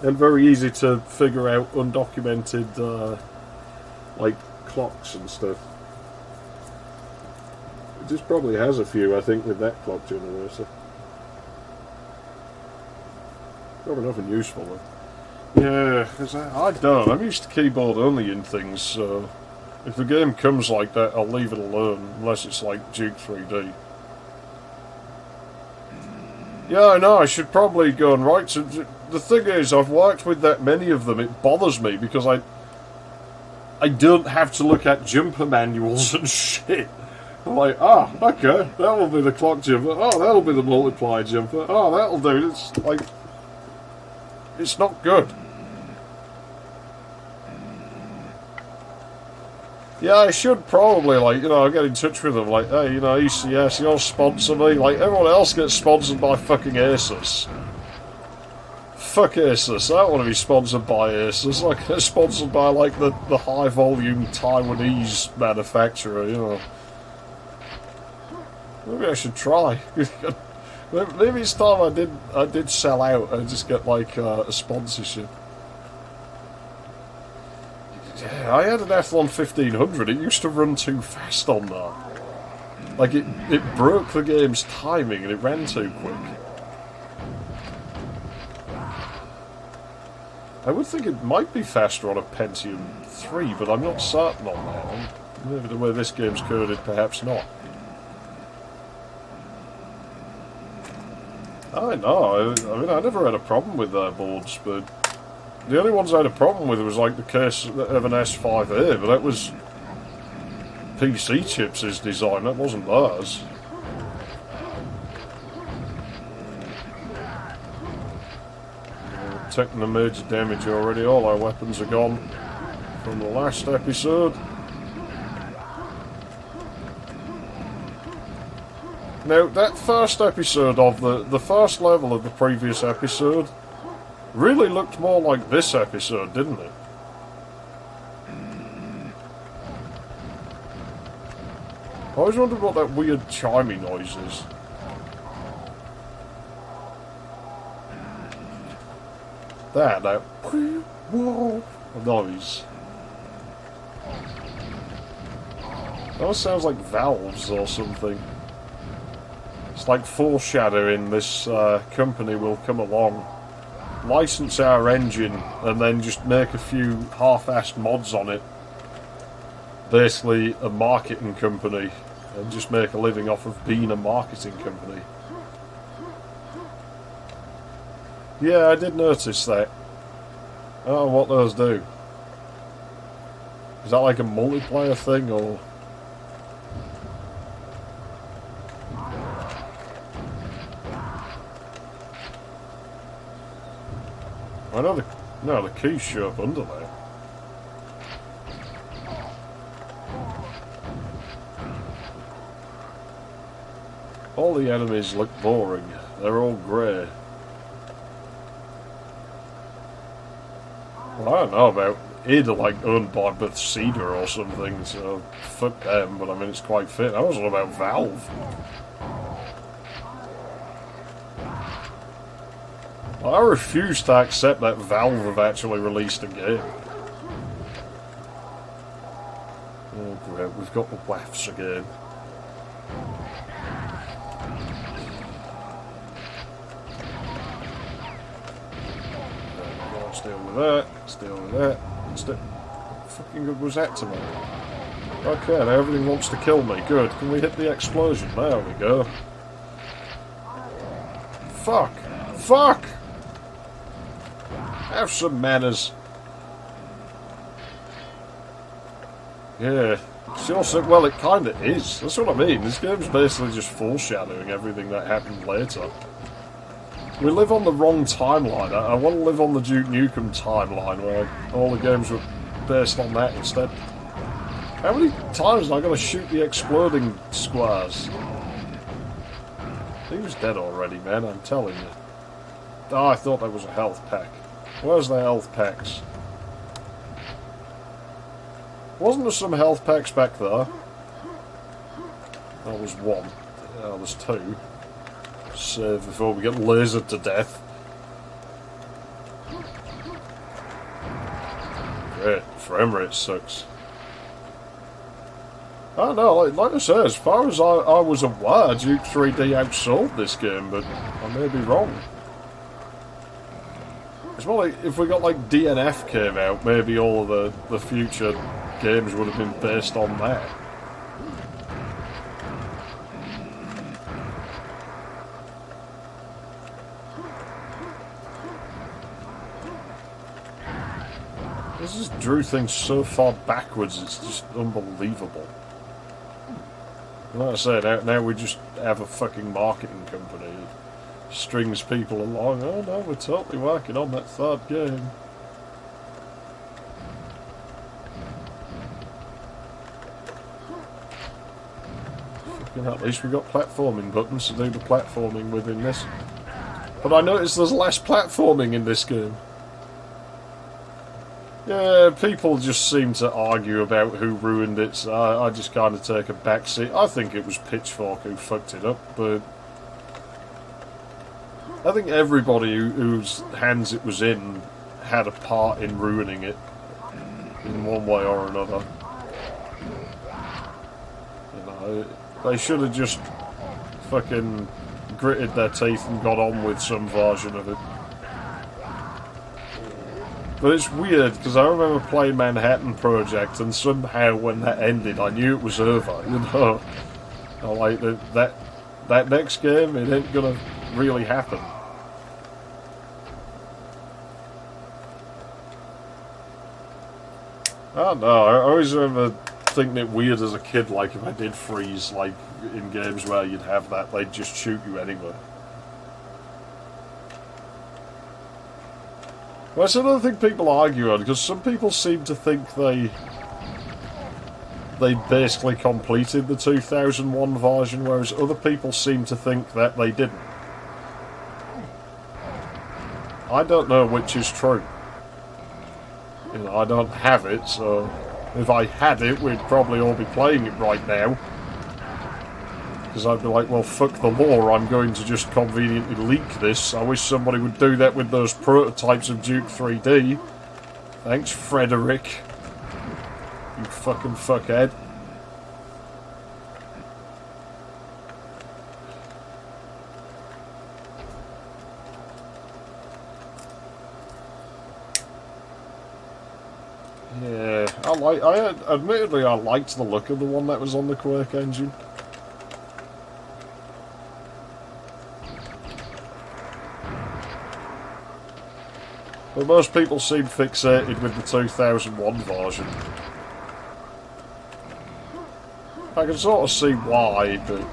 And very easy to figure out undocumented, like, clocks and stuff. It just probably has a few, I think, with that clock generator. Probably nothing useful, though. Yeah, because I don't. I'm used to keyboard only in things, so if the game comes like that, I'll leave it alone, unless it's like Duke 3D. Yeah, I know, I should probably go and write some... The thing is, I've worked with that many of them, it bothers me, because I don't have to look at jumper manuals and shit. I'm like, okay, that'll be the clock jumper, that'll be the multiply jumper, that'll do. It's like... It's not good. Yeah, I should probably, like, get in touch with them, like, hey, ECS, you'll sponsor me. Like, everyone else gets sponsored by fucking Asus. Fuck Asus, I don't want to be sponsored by Asus. Like, they're sponsored by, like, the high-volume Taiwanese manufacturer, Maybe I should try. Maybe it's time I did sell out and just get, like, a sponsorship. Yeah, I had an Athlon 1500, it used to run too fast on that. Like, it broke the game's timing and it ran too quick. I would think it might be faster on a Pentium 3, but I'm not certain on that. Maybe the way this game's coded, perhaps not. I know, I mean, I never had a problem with their boards, but... The only ones I had a problem with was like the case of an S5A, but that was PC Chips' design, that wasn't theirs. Taking the major damage already, all our weapons are gone from the last episode. Now, that first episode of the first level of the previous episode really looked more like this episode, didn't it? I always wondered what that weird chimey noise is. That whoa noise. That almost sounds like valves or something. It's like foreshadowing this company will come along, license our engine, and then just make a few half-assed mods on it. Basically a marketing company, and just make a living off of being a marketing company. Yeah, I did notice that. I don't know what those do. Is that like a multiplayer thing, or... I know the keys show up under there. All the enemies look boring. They're all grey. Well, I don't know about id like owned by Bethesda or something, so fuck them, but I mean it's quite fit. I was all about Valve. I refuse to accept that Valve have actually released a game. Oh great, we've got the wafts again. Let's deal with that, let's deal with that. What fucking good was that to me? Okay, now everything wants to kill me. Good, can we hit the explosion? There we go. Fuck! Fuck! Have some manners. Yeah. Well, it kind of is. That's what I mean. This game's basically just foreshadowing everything that happened later. We live on the wrong timeline. I want to live on the Duke Nukem timeline, where all the games were based on that instead. How many times am I going to shoot the exploding squares? He was dead already, man, I'm telling you. Oh, I thought that was a health pack. Where's the health packs? Wasn't there some health packs back there? That was one. Oh, there's two. Save before we get lasered to death. Great, frame rate sucks. I don't know, like I said, as far as I was aware, Duke 3D outsold this game, but I may be wrong. It's more like if we got like DNF came out, maybe all of the future games would have been based on that. This just drew things so far backwards, it's just unbelievable. And like I said, now we just have a fucking marketing company that strings people along. Oh no, we're totally working on that third game. Fucking at least we got platforming buttons to do the platforming within this. But I noticed there's less platforming in this game. Yeah, people just seem to argue about who ruined it, so I just kind of take a backseat. I think it was Pitchfork who fucked it up, but I think everybody whose hands it was in had a part in ruining it in one way or another. You know, they should have just fucking gritted their teeth and got on with some version of it. But it's weird, because I remember playing Manhattan Project, and somehow when that ended, I knew it was over, you know? I'm like, that next game, it ain't gonna really happen. I don't know, I always remember thinking it weird as a kid, like, if I did freeze, like, in games where you'd have that, they'd just shoot you anyway. Well, that's another thing people argue on, because some people seem to think they basically completed the 2001 version, whereas other people seem to think that they didn't. I don't know which is true. You know, I don't have it, so if I had it, we'd probably all be playing it right now. Because I'd be like, well, fuck the law, I'm going to just conveniently leak this. I wish somebody would do that with those prototypes of Duke 3D. Thanks, Frederick. You fucking fuckhead. Yeah, admittedly, I liked the look of the one that was on the Quake engine. But most people seem fixated with the 2001 version. I can sort of see why, but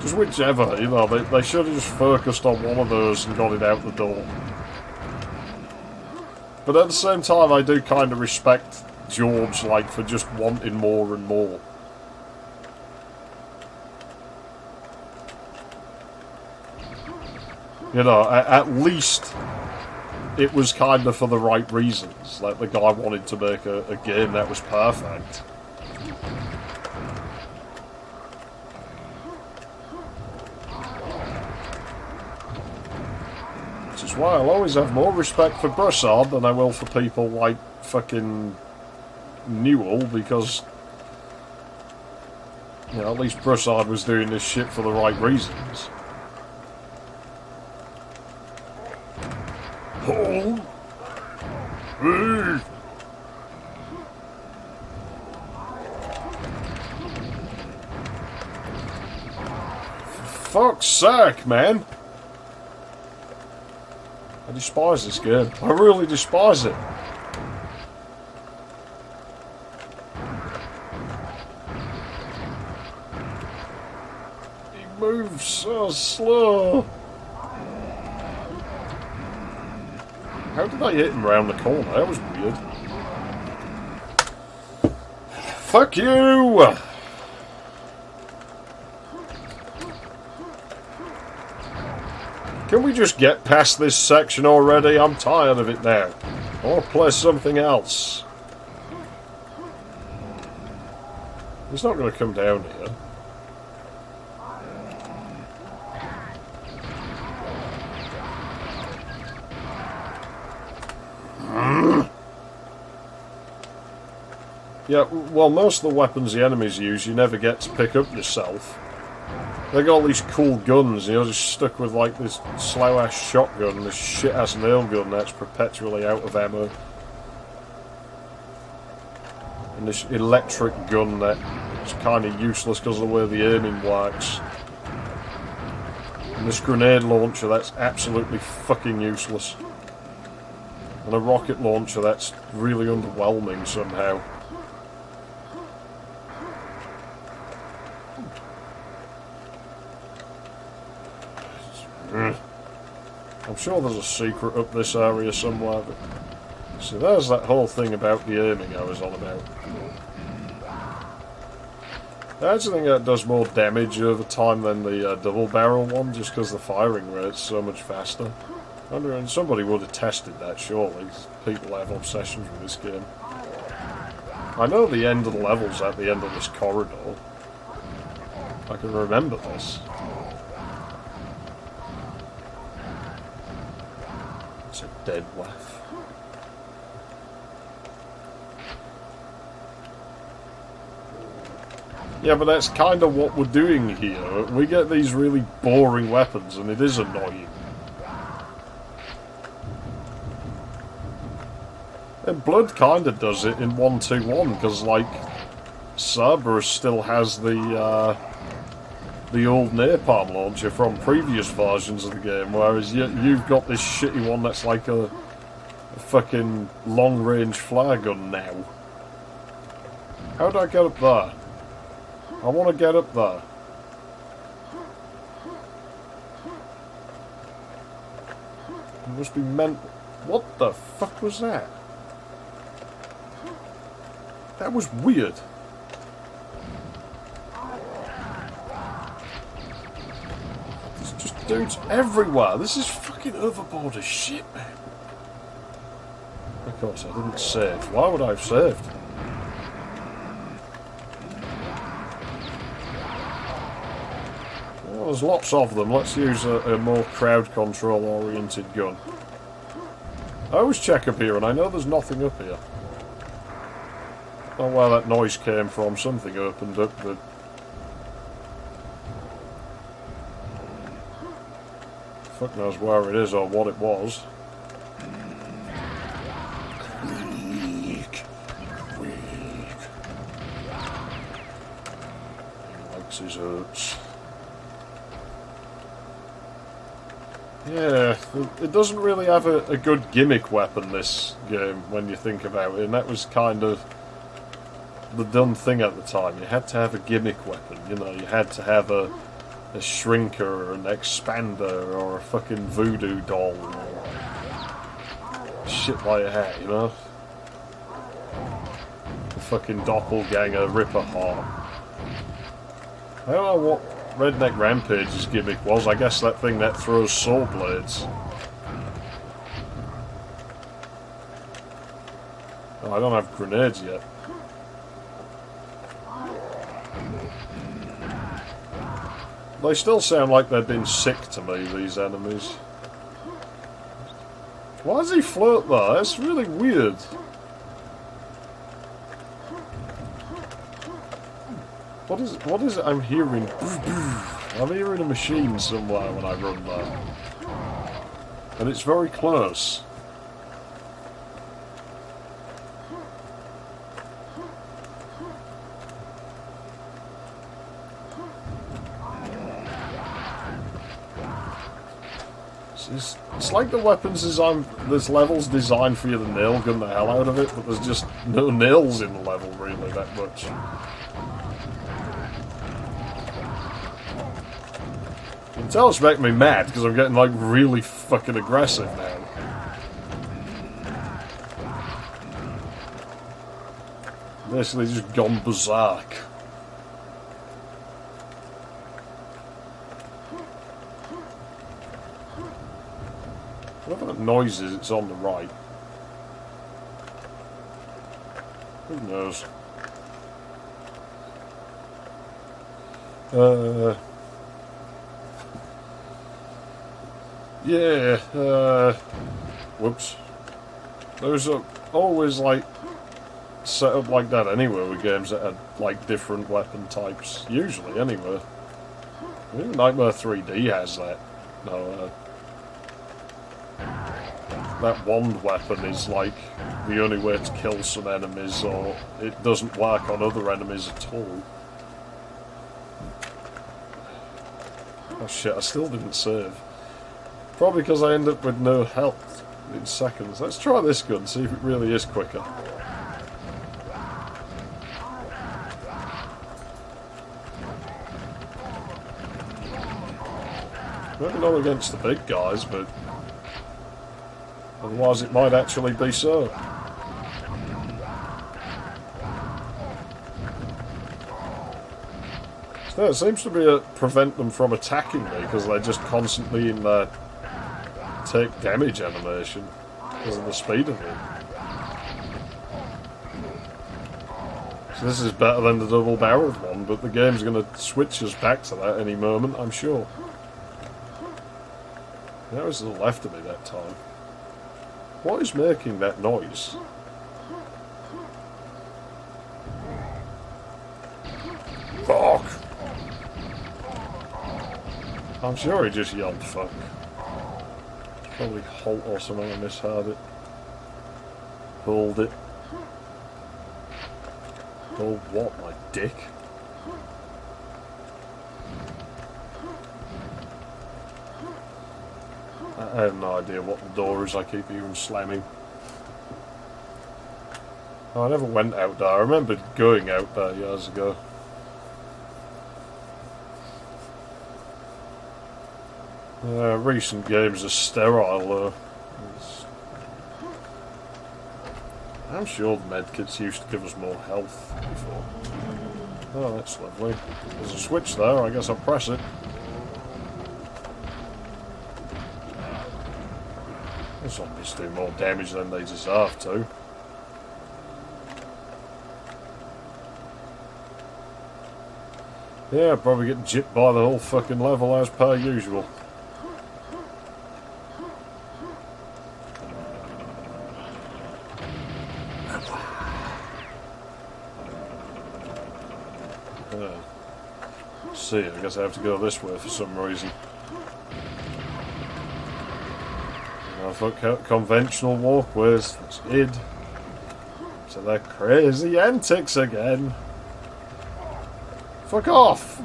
just whichever, you know, they should have just focused on one of those and got it out the door. But at the same time, I do kind of respect George, like, for just wanting more and more. You know, at least it was kind of for the right reasons. Like, the guy wanted to make a game that was perfect. Which is why I'll always have more respect for Broussard than I will for people like fucking Newell, because, you know, at least Broussard was doing this shit for the right reasons. Oh! For fuck's sake, man! I despise this game. I really despise it. He moves so slow. How did I hit him round the corner? That was weird. Fuck you! Can we just get past this section already? I'm tired of it now. I want to play something else. He's not going to come down here. Yeah, well, most of the weapons the enemies use you never get to pick up yourself. They got all these cool guns, you know, just stuck with like this slow-ass shotgun, this shit-ass nail gun that's perpetually out of ammo. And this electric gun that's kind of useless because of the way the aiming works. And this grenade launcher that's absolutely fucking useless. And a rocket launcher that's really underwhelming somehow. I'm sure there's a secret up this area somewhere, but... So there's that whole thing about the aiming I was on about. I actually think that does more damage over time than the double barrel one, just because the firing rate's so much faster. And somebody would have tested that, surely. People have obsessions with this game. I know the end of the level's at the end of this corridor. I can remember this. It's a dead waff. Yeah, but that's kind of what we're doing here. We get these really boring weapons, and it is annoying. And Blood kind of does it in 1-2-1, because, like, Cerberus still has the old napalm launcher from previous versions of the game, whereas you've got this shitty one that's like a fucking long-range flare gun now. How do I get up there? I want to get up there. It must be meant... What the fuck was that? That was weird. There's just dudes everywhere. This is fucking overboard as shit, man. Of course, I didn't save. Why would I have saved? Well, there's lots of them. Let's use a more crowd control oriented gun. I always check up here, and I know there's nothing up here. Not where that noise came from. Something opened up, but... Fuck knows where it is or what it was. Quake. Quake. He likes his hurts. Yeah, it doesn't really have a good gimmick weapon, this game, when you think about it, and that was kind of the dumb thing at the time. You had to have a gimmick weapon, you know, you had to have a shrinker, or an expander, or a fucking voodoo doll, or shit like that, you know? A fucking doppelganger ripper heart. I don't know what Redneck Rampage's gimmick was. I guess that thing that throws saw blades. Oh, I don't have grenades yet. They still sound like they've been sick to me, these enemies. Why does he float there? That's really weird. What is it I'm hearing? I'm hearing a machine somewhere when I run there. And it's very close. It's like the weapons design, this level's designed for you to nail gun the hell out of it, but there's just no nails in the level really that much. You can tell it's making me mad because I'm getting like really fucking aggressive now. Basically just gone berserk. Whatever that noise is, it's on the right. Who knows? Yeah, whoops. Those are always like set up like that anyway with games that had like different weapon types, usually anyway. Even Nightmare 3D has that. No, that wand weapon is like the only way to kill some enemies, or it doesn't work on other enemies at all. Oh shit, I still didn't save. Probably because I end up with no health in seconds. Let's try this gun, see if it really is quicker. Maybe not against the big guys, but otherwise it might actually be so. So it seems to be prevent them from attacking me because they're just constantly in their take damage animation because of the speed of it. So this is better than the double-barreled one, but the game's going to switch us back to that any moment, I'm sure. That was to the left of me that time. What is making that noise? Fuck! I'm sure he just yelled fuck. Probably halt or something, I misheard it. Hold it. Hold what, my dick? I have no idea what the door is, I keep hearing slamming. Oh, I never went out there, I remember going out there years ago. Recent games are sterile though. I'm sure the medkits used to give us more health before. Oh, that's lovely. There's a switch there, I guess I'll press it. The zombies do more damage than they deserve to. Yeah, probably getting gypped by the whole fucking level as per usual. See, I guess I have to go this way for some reason. Fuck conventional walkways, that's id. So they're crazy antics again. Fuck off!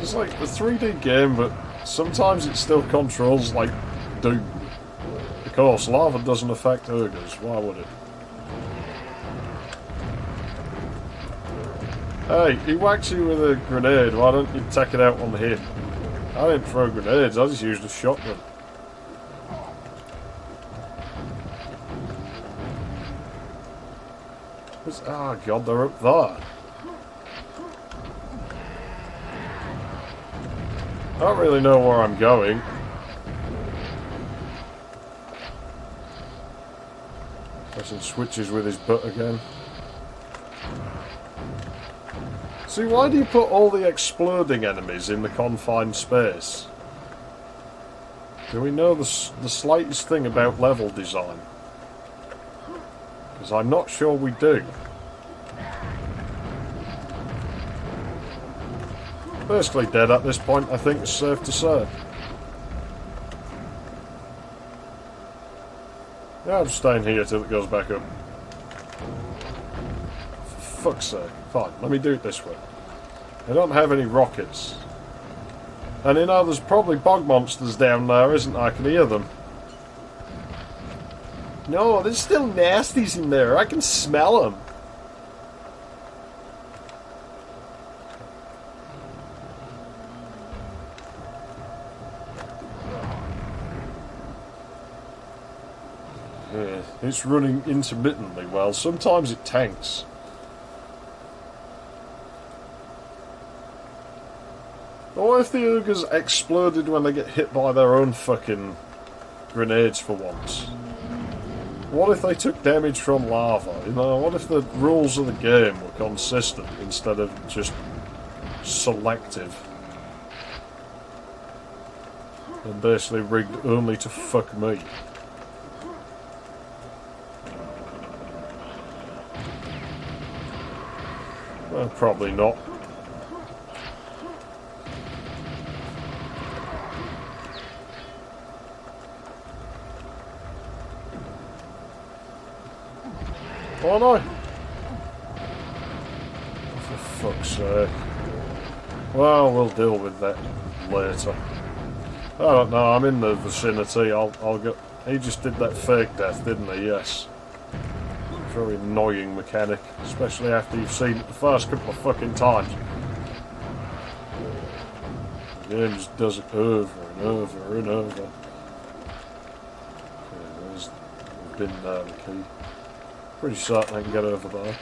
It's like a 3D game, but sometimes it still controls like Doom. Of course, lava doesn't affect ogres, why would it? Hey, he whacks you with a grenade, why don't you take it out on him? I didn't throw grenades, I just used a shotgun. Oh god, they're up there. I don't really know where I'm going. Pressing switches with his butt again. See, why do you put all the exploding enemies in the confined space? Do we know the slightest thing about level design? Because I'm not sure we do. Basically dead at this point, I think it's safe to say. Yeah, I'm staying here till it goes back up. For fuck's sake. Fine, let me do it this way. I don't have any rockets. And you know, there's probably bog monsters down there, isn't there? I can hear them. No, there's still nasties in there. I can smell them. Yeah, it's running intermittently well. Sometimes it tanks. What if the ogres exploded when they get hit by their own fucking grenades for once? What if they took damage from lava? You know, what if the rules of the game were consistent instead of just selective? And basically rigged only to fuck me. Well, probably not. Oh no! For fuck's sake. Well, we'll deal with that later. I don't know, I'm in the vicinity, I'll go... He just did that fake death, didn't he? Yes. Very annoying mechanic, especially after you've seen it the first couple of fucking times. The game just does it over and over and over. Okay, we've been there, the key. Pretty certain I can get over there.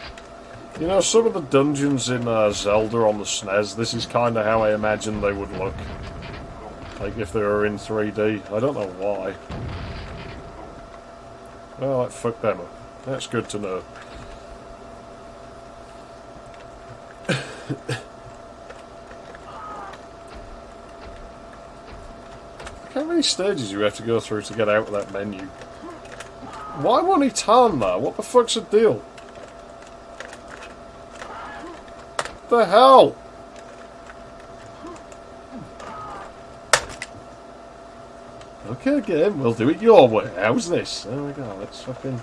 You know, some of the dungeons in Zelda on the SNES, this is kind of how I imagine they would look. Like if they were in 3D. I don't know why. Well, that fucked them up. That's good to know. How many stages do you have to go through to get out of that menu? Why won't he turn there? What the fuck's the deal? What the hell? Okay, game, we'll do it your way. How's this? There we go, let's fucking...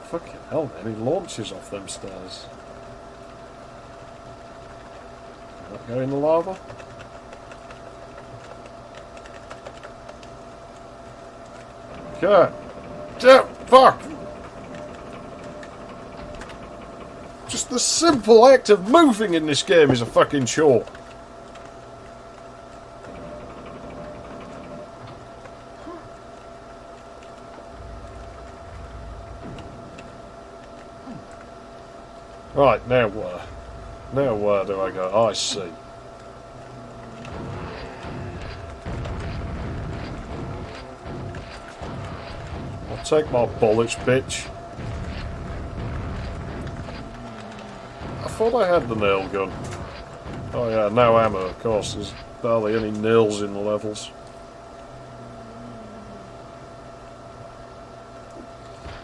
Fucking hell, man, he launches off them stairs. Can that go in the lava? Okay. Damn, fuck! Just the simple act of moving in this game is a fucking chore. Right, now where? Now where do I go? I see. I'll take my bullets, bitch. I thought I had the nail gun. Oh yeah, no ammo, of course. There's barely any nails in the levels.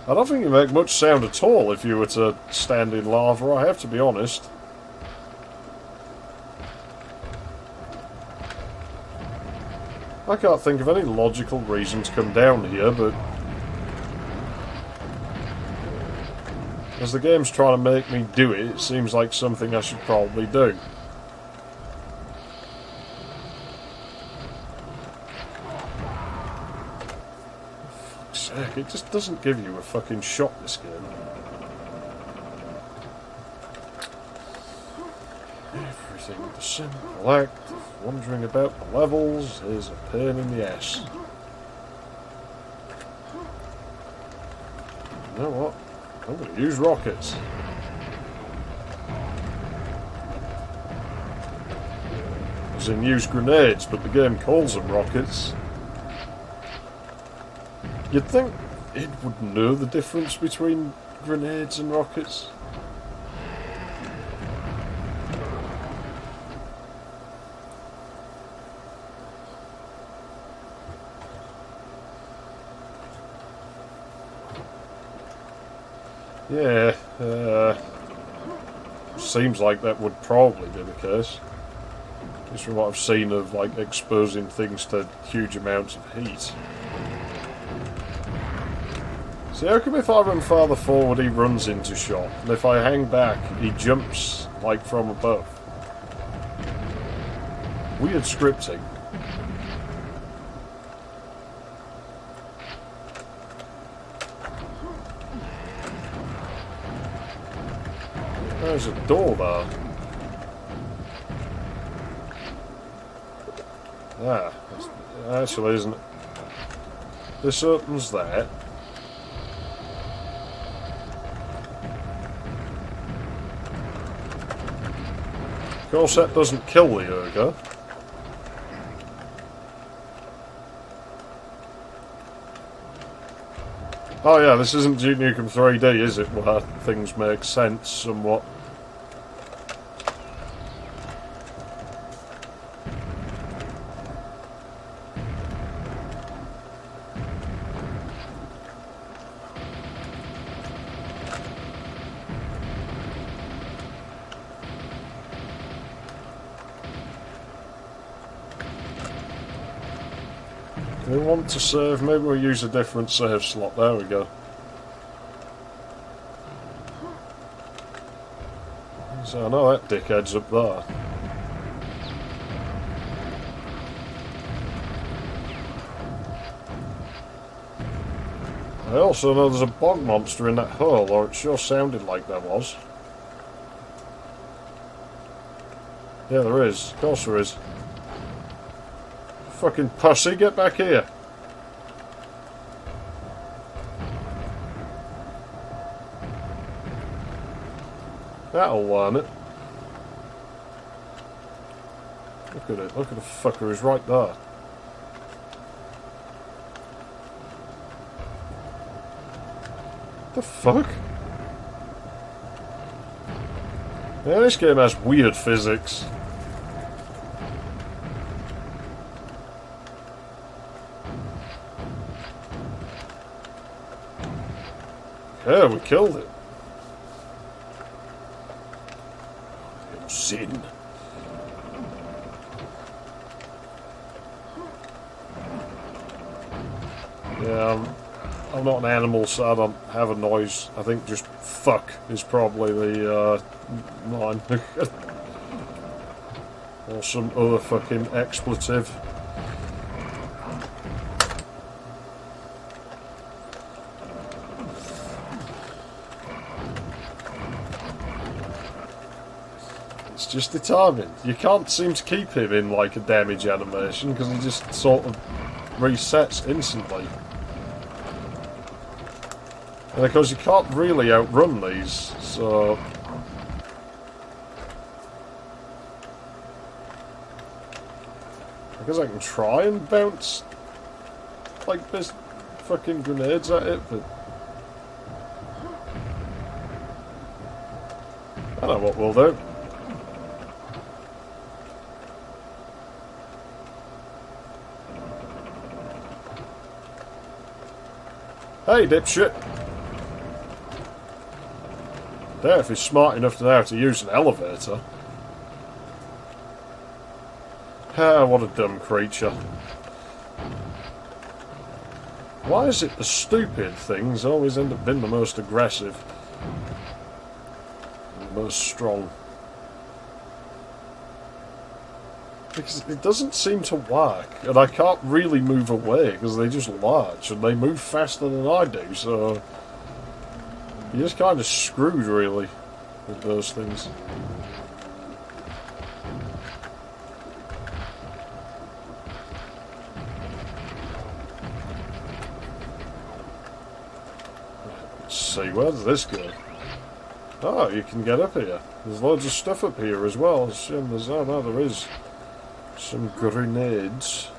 I don't think you make much sound at all if you were to stand in lava, I have to be honest. I can't think of any logical reason to come down here, but... as the game's trying to make me do it, it seems like something I should probably do. It just doesn't give you a fucking shot, this game. Everything with the simple act of wandering about the levels is a pain in the ass. You know what? I'm going to use rockets. As in use grenades, but the game calls them rockets. You'd think it would know the difference between grenades and rockets. Yeah, seems like that would probably be the case. Just from what I've seen of like exposing things to huge amounts of heat. See, how come if I run farther forward he runs into shot, and if I hang back he jumps, like, from above? Weird scripting. There's a door there. Ah, actually isn't it? This opens that. Of course that doesn't kill the ogre. Oh yeah, this isn't Duke Nukem 3D, is it? Where things make sense somewhat. We want to save, maybe we'll use a different save slot. There we go. So I know that dickhead's up there. I also know there's a bog monster in that hole, or it sure sounded like there was. Yeah, there is. Of course there is. Fucking pussy, get back here. That'll learn it. Look at it. Look at the fucker, he's right there. The fuck? Yeah, this game has weird physics. Yeah, we killed it. Sin. Yeah, I'm not an animal, so I don't have a noise. I think just fuck is probably the line. Or some other fucking expletive. It's just the timing. You can't seem to keep him in like a damage animation because he just sort of resets instantly. And of course you can't really outrun these, so... I guess I can try and bounce like this fucking grenades at it, but... I know what we'll do. Hey, dipshit! There, if he's smart enough to know how to use an elevator. Ah, what a dumb creature. Why is it the stupid things always end up being the most aggressive? And the most strong? Because it doesn't seem to work, and I can't really move away because they just large and they move faster than I do, so you're just kind of screwed really with those things. Let's see, where does this go? Oh, you can get up here. There's loads of stuff up here as well. There's, oh no, there is. Some grenades.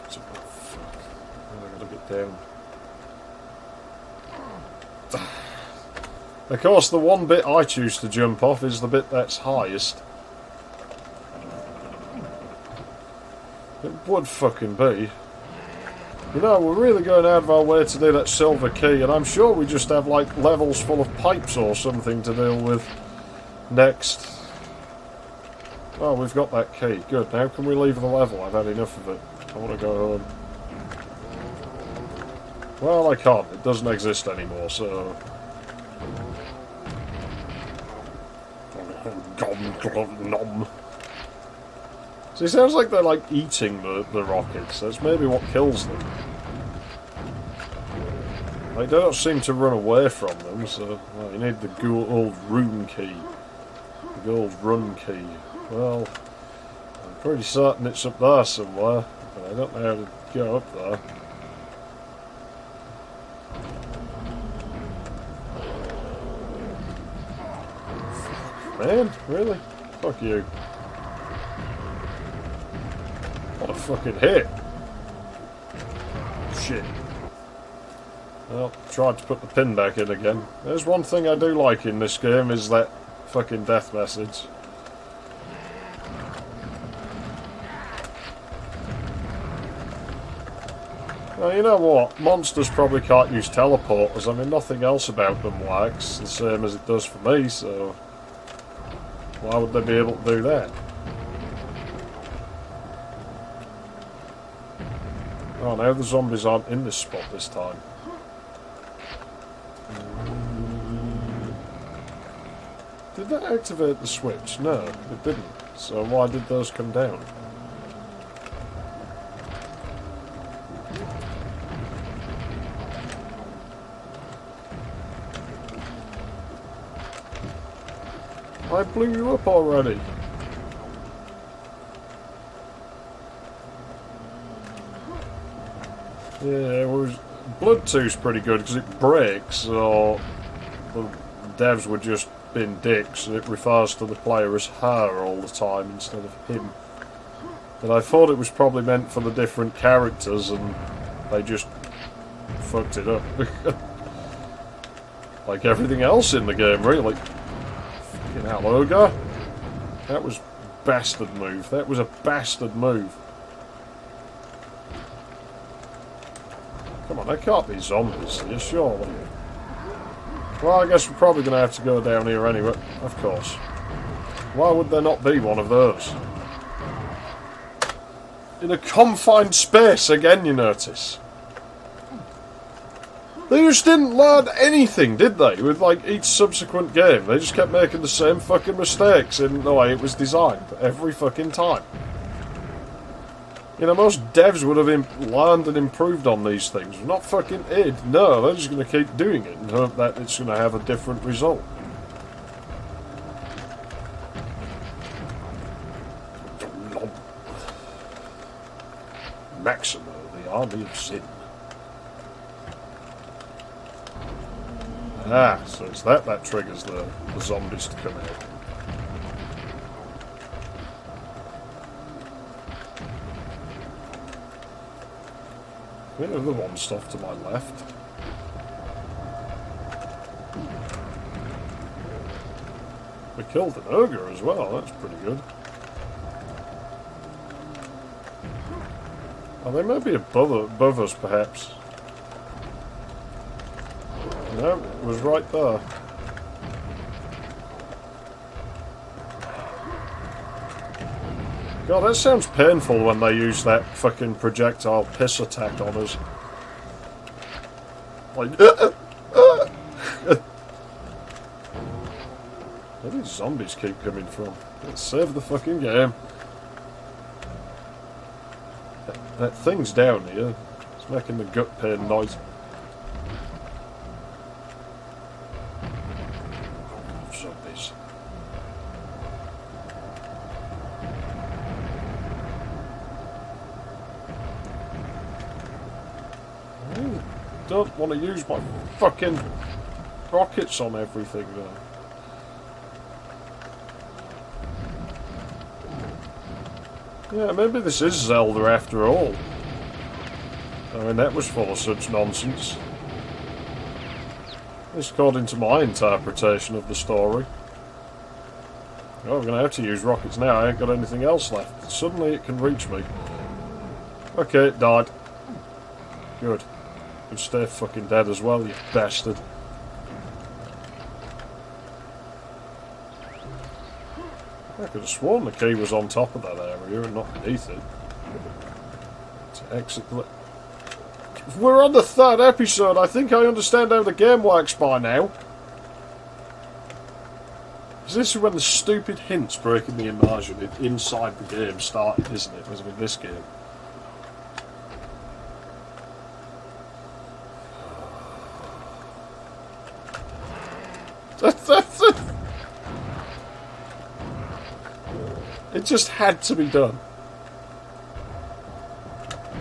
Oh, fuck. I gotta get down. Of course, the one bit I choose to jump off is the bit that's highest. It would fucking be. You know, we're really going out of our way to do that silver key, and I'm sure we just have, like, levels full of pipes or something to deal with next. Oh, we've got that key. Good. Now can we leave the level? I've had enough of it. I want to go home. Well, I can't. It doesn't exist anymore, so... Nom. So it sounds like they're, like, eating the rockets. That's maybe what kills them. They don't seem to run away from them, so... Well, you need the gold room key. The gold run key. Well, I'm pretty certain it's up there somewhere, but I don't know how to go up there. Man, really? Fuck you. What a fucking hit. Shit. Well, tried to put the pin back in again. There's one thing I do like in this game is that fucking death message. Well, you know what? Monsters probably can't use teleporters. I mean, nothing else about them works the same as it does for me, so... Why would they be able to do that? Oh, now the zombies aren't in this spot this time. Did that activate the switch? No, it didn't. So why did those come down? I blew you up already. Yeah, Blood 2's pretty good because it breaks, or the devs were just being dicks and it refers to the player as her all the time instead of him. But I thought it was probably meant for the different characters and they just fucked it up. Like everything else in the game, really. Fucking hell, Ogre. That was a bastard move. That was a bastard move. Come on, they can't be zombies here, surely. Well, I guess we're probably going to have to go down here anyway, of course. Why would there not be one of those? In a confined space, again, you notice. They just didn't learn anything, did they? With, like, each subsequent game. They just kept making the same fucking mistakes in the way it was designed every fucking time. You know, most devs would have learned and improved on these things. Not fucking id. No, they're just going to keep doing it and hope that it's going to have a different result. Maximo, the army of sin. Ah, so it's that triggers the zombies to come out. The other one's off to my left. We killed an ogre as well, that's pretty good. Oh, they may be above us, perhaps. No, it was right there. God, that sounds painful when they use that fucking projectile piss attack on us. Like, where do these zombies keep coming from? Let's save the fucking game. That thing's down here. It's making the gut pain noise. Zombies. I don't want to use my fucking rockets on everything though. Yeah, maybe this is Zelda after all. I mean, that was full of such nonsense. At least according to my interpretation of the story. Oh, we're going to have to use rockets now. I ain't got anything else left. Suddenly it can reach me. Okay, it died. Good. You stay fucking dead as well, you bastard. I could have sworn the key was on top of that area and not beneath it. To exit the... We're on the 3rd episode. I think I understand how the game works by now. This is when the stupid hints breaking the immersion inside the game started, isn't it? As with this game. It just had to be done.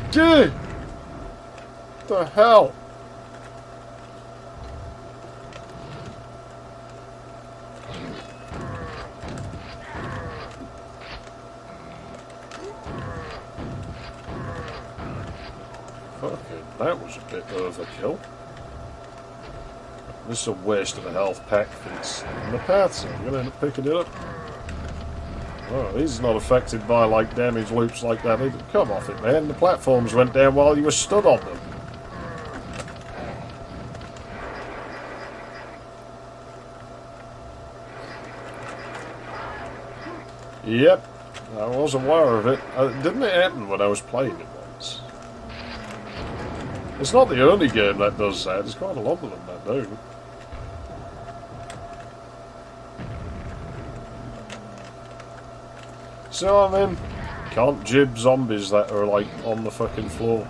Gee! What the hell? Fucking, that was a bit overkill. This is a waste of a health pack that's in the path, so I'm gonna end up picking it up. Oh, he's not affected by, like, damage loops like that either. Come off it, man. The platforms went down while you were stood on them. Yep. I was aware of it. Didn't it happen when I was playing it once? It's not the only game that does that. There's quite a lot of them that do. So I mean, can't jib zombies that are like on the fucking floor.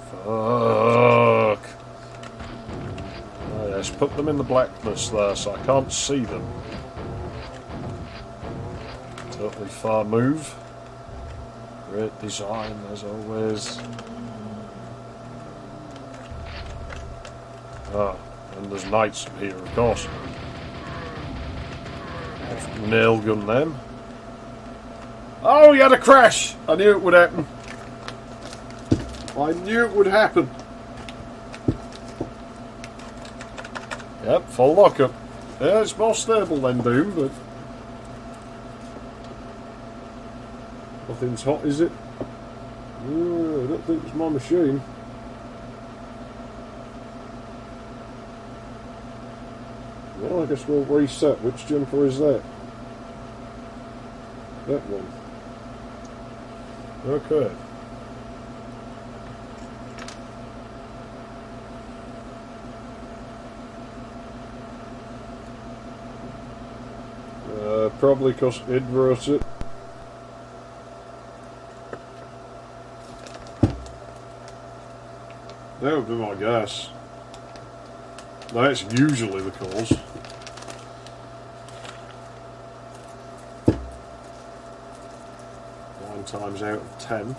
Fuck. Oh yes, put them in the blackness there so I can't see them. Totally far move. Great design as always. Ah, and there's knights up here, of course. Nail gun them. Oh, he had a crash! I knew it would happen. I knew it would happen. Yep, full lockup. Yeah, it's more stable than Doom, but nothing's hot, is it? I don't think it's my machine. Well, I guess we'll reset. Which jumper is that? That one. Okay. Probably because Id wrote it. That would be my guess. That's usually the cause. 9 times out of 10.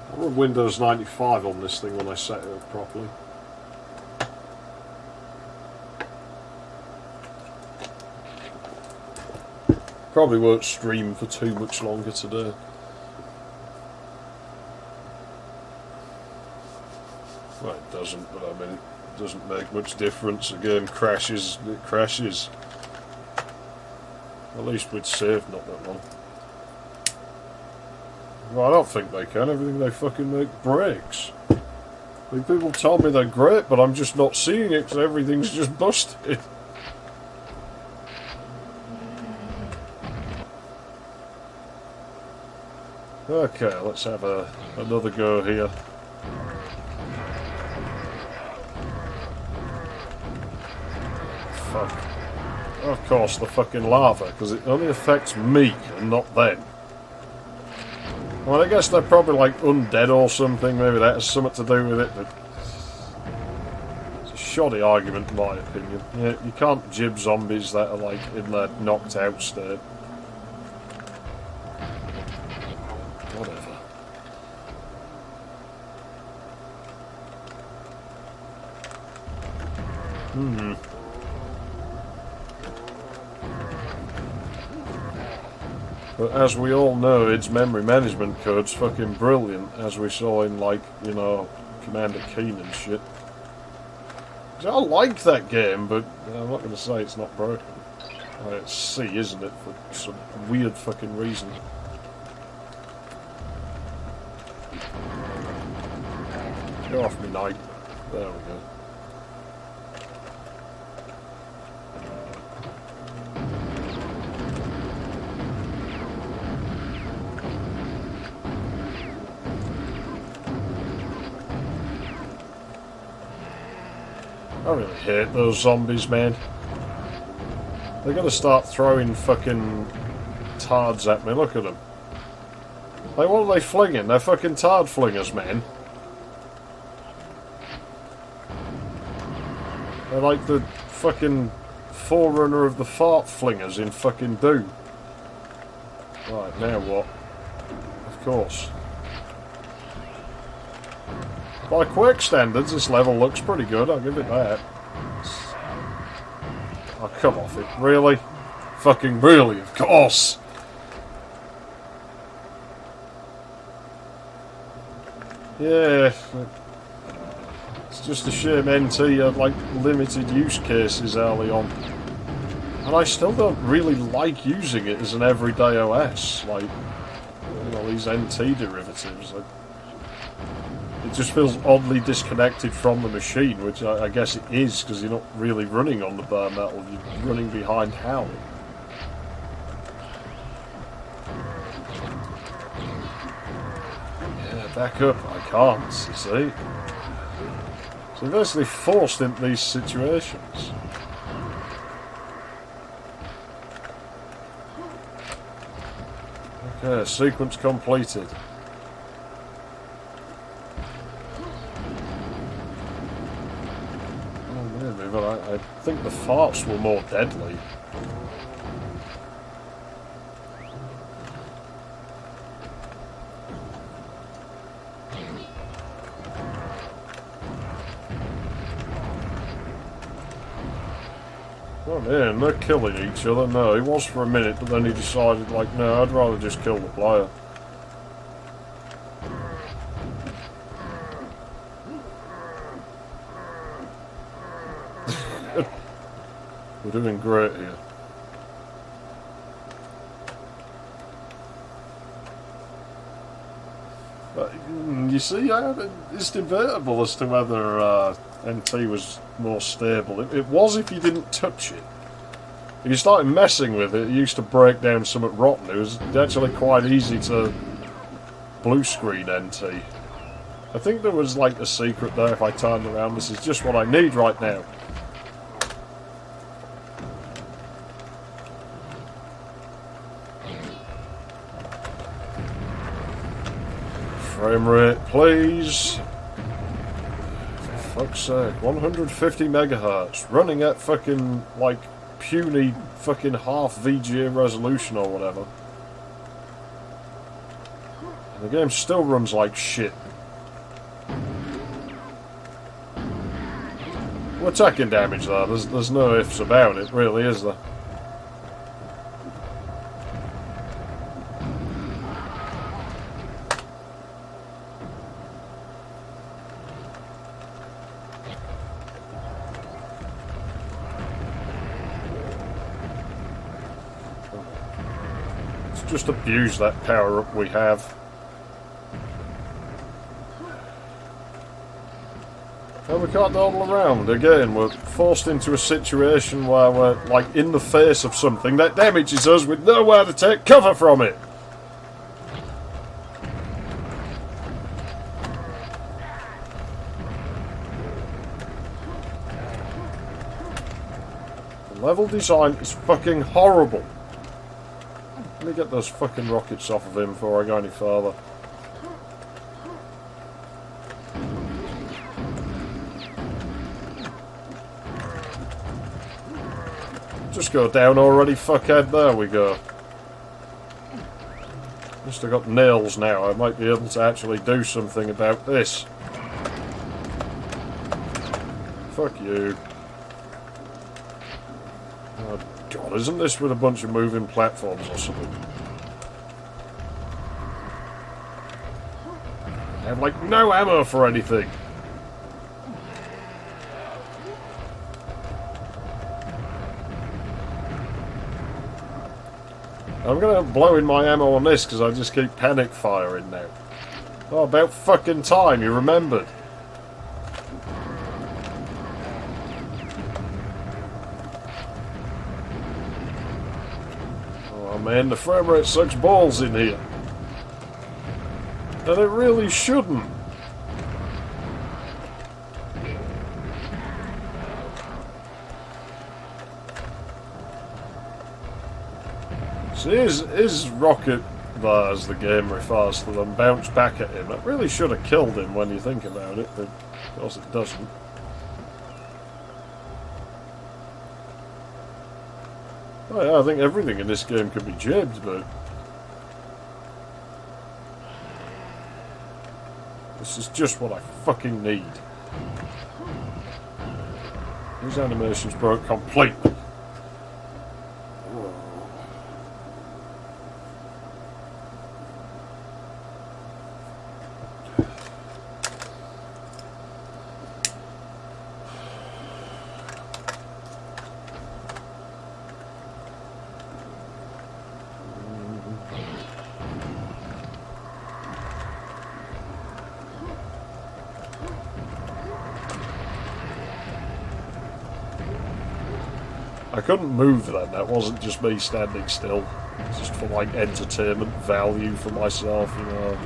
I run Windows 95 on this thing when I set it up properly. Probably won't stream for too much longer today. Well, it doesn't, but I mean, it doesn't make much difference. A game crashes, it crashes. At least we'd saved not that long. Well, I don't think they can. Everything they fucking make breaks. I mean, people tell me they're great, but I'm just not seeing it because everything's just busted. Okay, let's have another go here. Fuck. Of course, the fucking lava, because it only affects me and not them. Well, I guess they're probably like undead or something. Maybe that has something to do with it, but it's a shoddy argument in my opinion. You can't jib zombies that are like in their knocked out state. Whatever. But as we all know, its memory management code's fucking brilliant, as we saw in, like, you know, Commander Keen and shit. I like that game, but I'm not going to say it's not broken. It's C, isn't it, for some weird fucking reason. Go off me, knight. There we go. I really hate those zombies, man. They're gonna start throwing fucking tards at me. Look at them. Like, what are they flinging? They're fucking tard flingers, man. They're like the fucking forerunner of the fart flingers in fucking Doom. Right, now what? Of course. By Quake standards, this level looks pretty good, I'll give it that. Oh, come off it. Really? Fucking really, of course! Yeah, it's just a shame NT had like limited use cases early on. And I still don't really like using it as an everyday OS, like, you know, these NT derivatives. Like, it just feels oddly disconnected from the machine, which I guess it is, because you're not really running on the bare metal, you're running behind HAL. Yeah, back up, I can't, you see. So you're basically forced into these situations. Okay, sequence completed. Oh, maybe, but I think the farts were more deadly. Oh man, they're killing each other. No, he was for a minute, but then he decided, like, no, I'd rather just kill the player. We're doing great here. But, you see, it's debatable as to whether NT was more stable. It was if you didn't touch it. If you started messing with it, it used to break down somewhat rotten. It was actually quite easy to blue screen NT. I think there was like a secret there if I turned around. This is just what I need right now. Frame rate, please. For fuck's sake, 150 megahertz, running at fucking, like, puny fucking half VGA resolution or whatever. And the game still runs like shit. We're taking damage there, there's no ifs about it, really, is there? Just abuse that power up we have. And we can't dawdle around. Again, we're forced into a situation where we're like in the face of something that damages us with nowhere to take cover from it. The level design is fucking horrible. Let me get those fucking rockets off of him before I go any further. Just go down already, fuckhead. There we go. At least I got nails now. I might be able to actually do something about this. Fuck you. Oh god, isn't this with a bunch of moving platforms or something? I have like no ammo for anything. I'm gonna blow in my ammo on this because I just keep panic firing now. Oh, about fucking time you remembered. Oh man, the frame rate sucks balls in here. And it really shouldn't. So his rocket there, as the game refers to them, bounced back at him. It really should have killed him when you think about it, but of course it doesn't. Oh yeah, I think everything in this game could be jibbed, but this is just what I fucking need. These animations broke completely. I couldn't move then, that wasn't just me standing still. It's just for like entertainment value for myself, you know.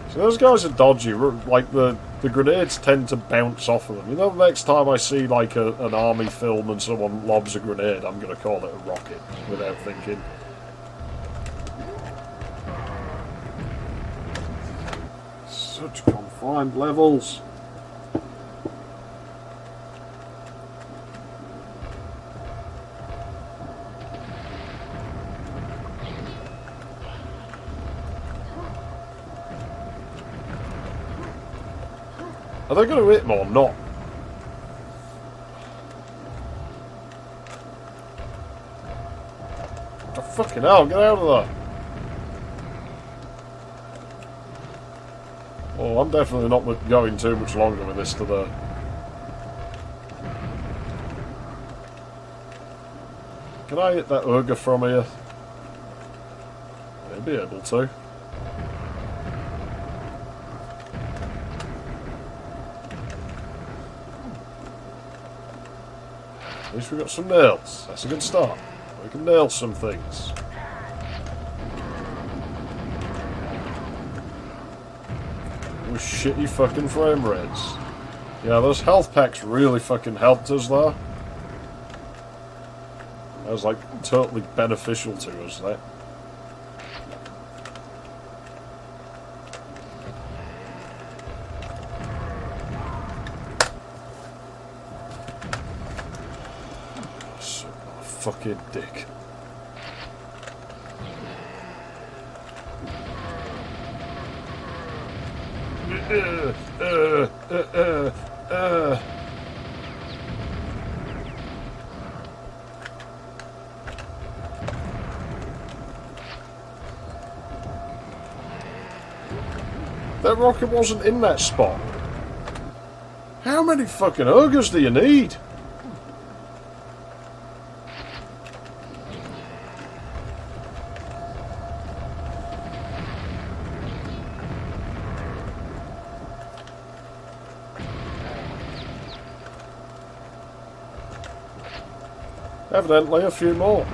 So those guys are dodgy, like the grenades tend to bounce off of them. You know, the next time I see like an army film and someone lobs a grenade, I'm going to call it a rocket without thinking. Such confined levels. Are they going to hit him or not? Oh, fucking hell, get out of there. Oh, I'm definitely not going too much longer with this today. Can I hit that ogre from here? I'll be able to. At least we got some nails. That's a good start. We can nail some things. With shitty fucking frame rates. Yeah, those health packs really fucking helped us there. That was like totally beneficial to us there. Fucking dick. That rocket wasn't in that spot. How many fucking ogres do you need? Evidently a few more.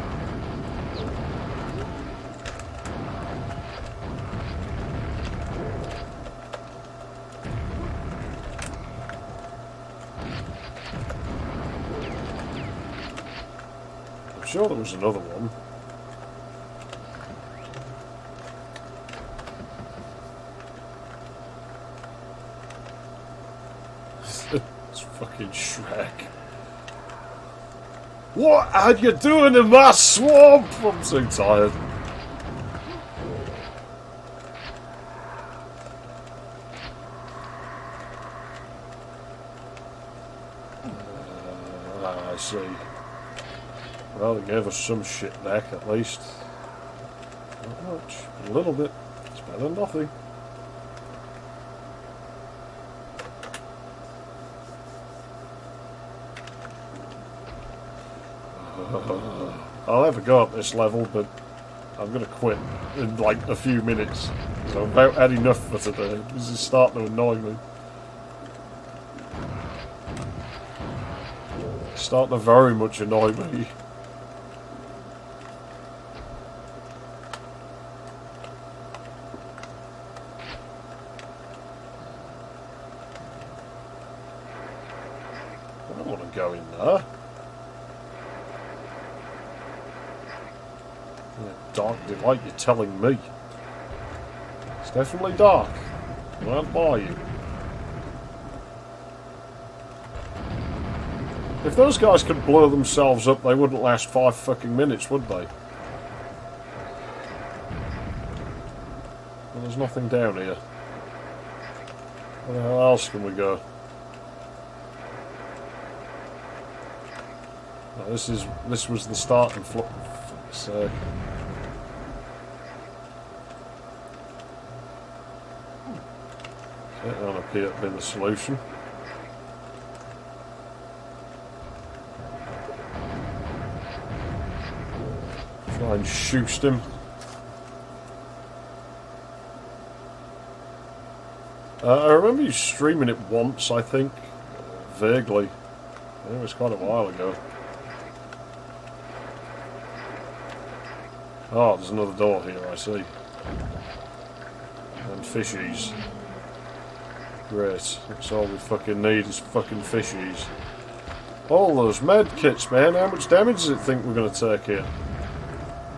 I'm sure there was another one. It's fucking Shrek. What are you doing in my swamp? I'm so tired. I see. Well, they gave us some shit back at least. Not much. A little bit. It's better than nothing. I'll have a go at this level, but I'm going to quit in like a few minutes. So I've about had enough for today. This is starting to annoy me. It's starting to very much annoy me. I don't want to go in there. Dark delight, you're telling me. It's definitely dark. I won't lie you. If those guys could blow themselves up, they wouldn't last 5 fucking minutes, would they? Well, there's nothing down here. Where the hell else can we go? No, this was the starting floor. For fuck's sake. That don't appear to have been the solution. Try and shoot him. I remember you streaming it once, I think. Vaguely. It was quite a while ago. Oh, there's another door here, I see. And fishies. Great. That's all we fucking need is fucking fishies. All those med kits, man. How much damage does it think we're going to take here?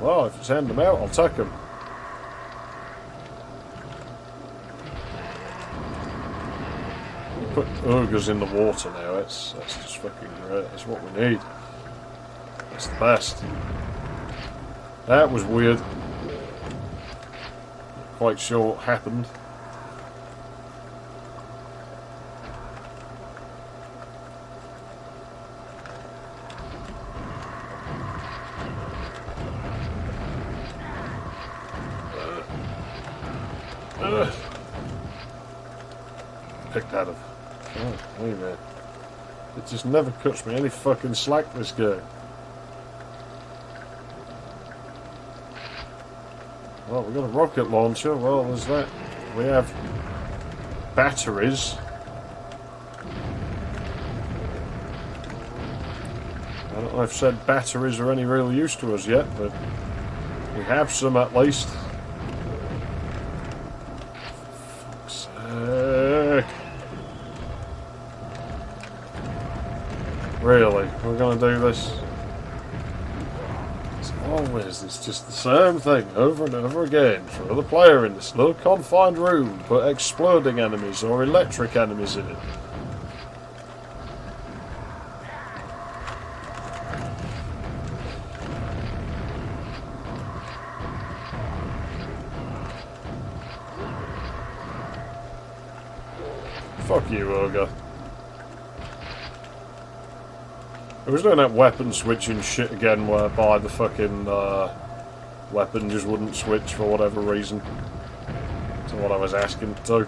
Well, if it's handing them out, I'll take them. Put ogres in the water now. That's just fucking great. That's what we need. That's the best. That was weird. Quite sure what happened. Picked that up. Oh, wait a minute. It just never cuts me any fucking slack, this game. Well, we've got a rocket launcher. Well, there's that. We have batteries. I don't know if said batteries are any real use to us yet, but we have some at least. For fuck's sake. Really? We're going to do this? Always, it's just the same thing over and over again. Throw the player in this little confined room, put exploding enemies or electric enemies in it. Fuck you, ogre. I was doing that weapon switching shit again, whereby the fucking weapon just wouldn't switch for whatever reason to what I was asking it to.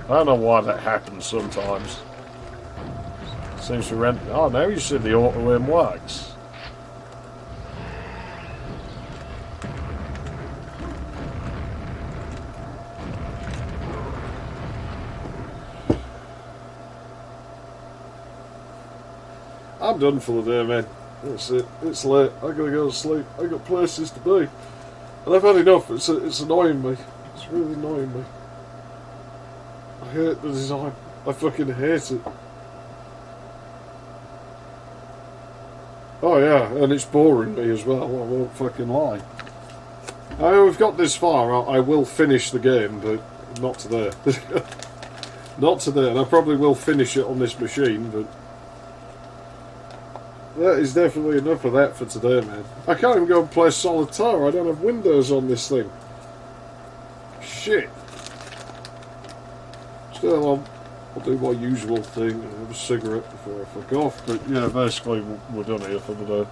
I don't know why that happens sometimes. Seems to rent. Oh, now you see the auto aim works. I'm done for the day, man. That's it. It's late. I gotta go to sleep. I got places to be, and I've had enough. It's annoying me. It's really annoying me. I hate the design. I fucking hate it. Oh yeah, and it's boring me as well. I won't fucking lie. I mean, we've got this far. I will finish the game, but not today. Not today, and I probably will finish it on this machine, but. That is definitely enough of that for today, man. I can't even go and play Solitaire. I don't have Windows on this thing. Shit. Still, I'll do my usual thing and have a cigarette before I fuck off. But yeah, basically, we're done here for the day.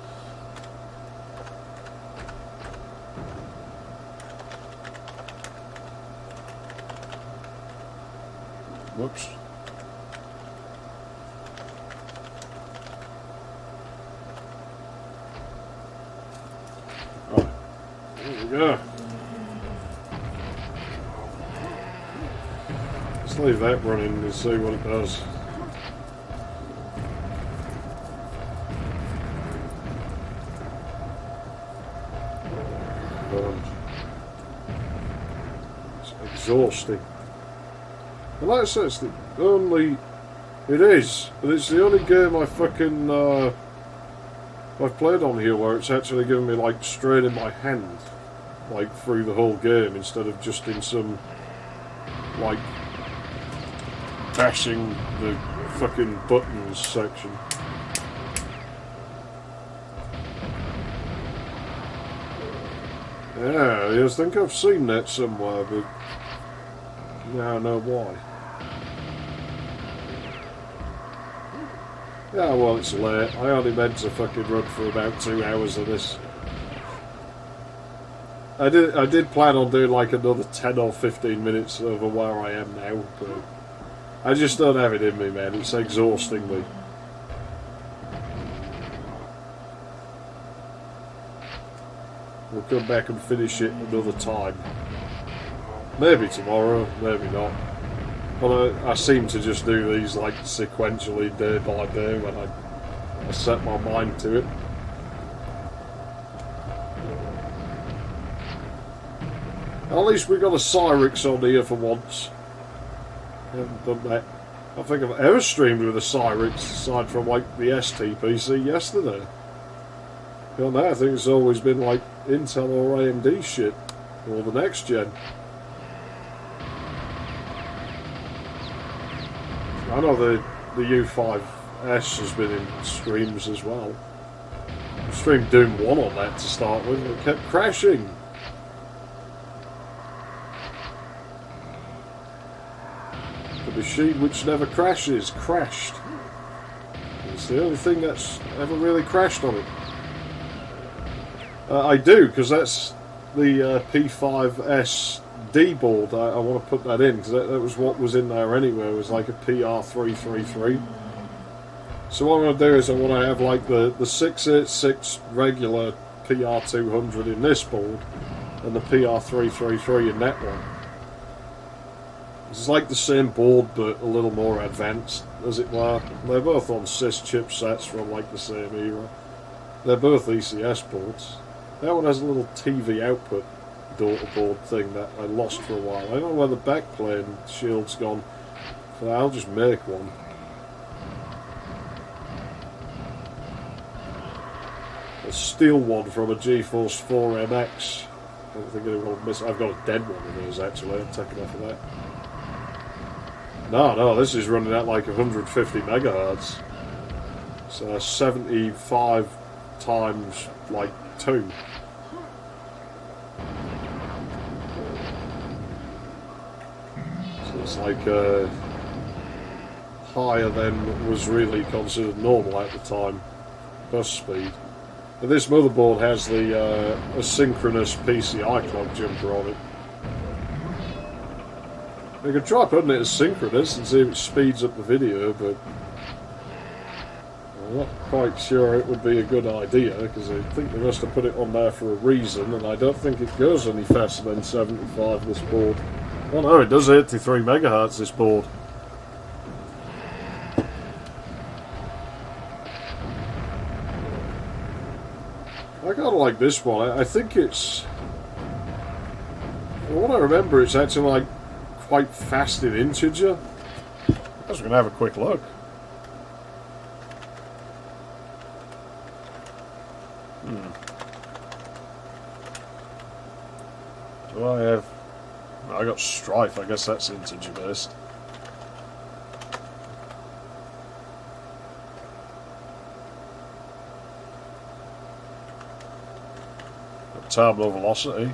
Whoops. Yeah. Let's leave that running and see what it does. It's exhausting. And like I said, it's the only... It is. And it's the only game I fucking... I've played on here where it's actually giving me, like, strain in my hand. Like, through the whole game, instead of just in some, like, bashing the fucking buttons section. Yeah, I think I've seen that somewhere, but now I know why. Yeah, well, it's late. I only meant to fucking run for about 2 hours of this. I did plan on doing like another 10 or 15 minutes over where I am now, but I just don't have it in me, man. It's exhausting me. We'll come back and finish it another time. Maybe tomorrow, maybe not. But I seem to just do these like sequentially day by day when I set my mind to it. At least we got a Cyrix on here for once. I haven't done that. I don't think I've ever streamed with a Cyrix aside from like the STPC yesterday. Beyond that, I think it's always been like Intel or AMD shit, or the next gen. I know the U5S has been in streams as well. I streamed Doom 1 on that to start with, and it kept crashing. The machine which never crashes crashed. It's the only thing that's ever really crashed on it. I do, because that's the P5SD board. I want to put that in, because that was what was in there anyway. It was like a PR333. So what I'm going to do is I want to have like the 686 regular PR200 in this board, and the PR333 in that one. It's like the same board, but a little more advanced, as it were. They're both on SIS chipsets from like the same era. They're both ECS boards. That one has a little TV output daughter board thing that I lost for a while. I don't know where the backplane shield's gone. So I'll just make one. A steel one from a GeForce 4 MX. I don't think anyone will miss. I've got a dead one of those actually. I'm taking off of that. No, this is running at like 150 megahertz. So 75 times like 2. So it's like higher than was really considered normal at the time. Bus speed. But this motherboard has the asynchronous PCI clock jumper on it. You can try putting it as synchronous and see if it speeds up the video, but I'm not quite sure it would be a good idea, because I think they must have put it on there for a reason, and I don't think it goes any faster than 75, this board. Oh no, it does 83 megahertz, this board. I kind of like this one. I think it's... From what I remember, it's actually like quite fast in integer. I was going to have a quick look. Do I have... I got Strife, I guess that's integer based. Got terminal velocity.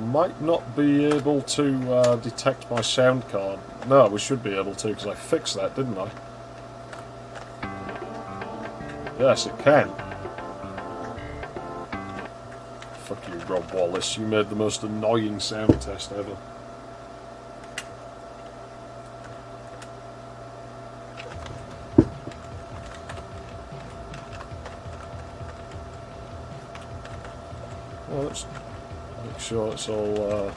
Might not be able to detect my sound card. No, we should be able to, because I fixed that, didn't I? Yes, it can. Fuck you, Rob Wallace. You made the most annoying sound test ever. Well, let's make sure it's all...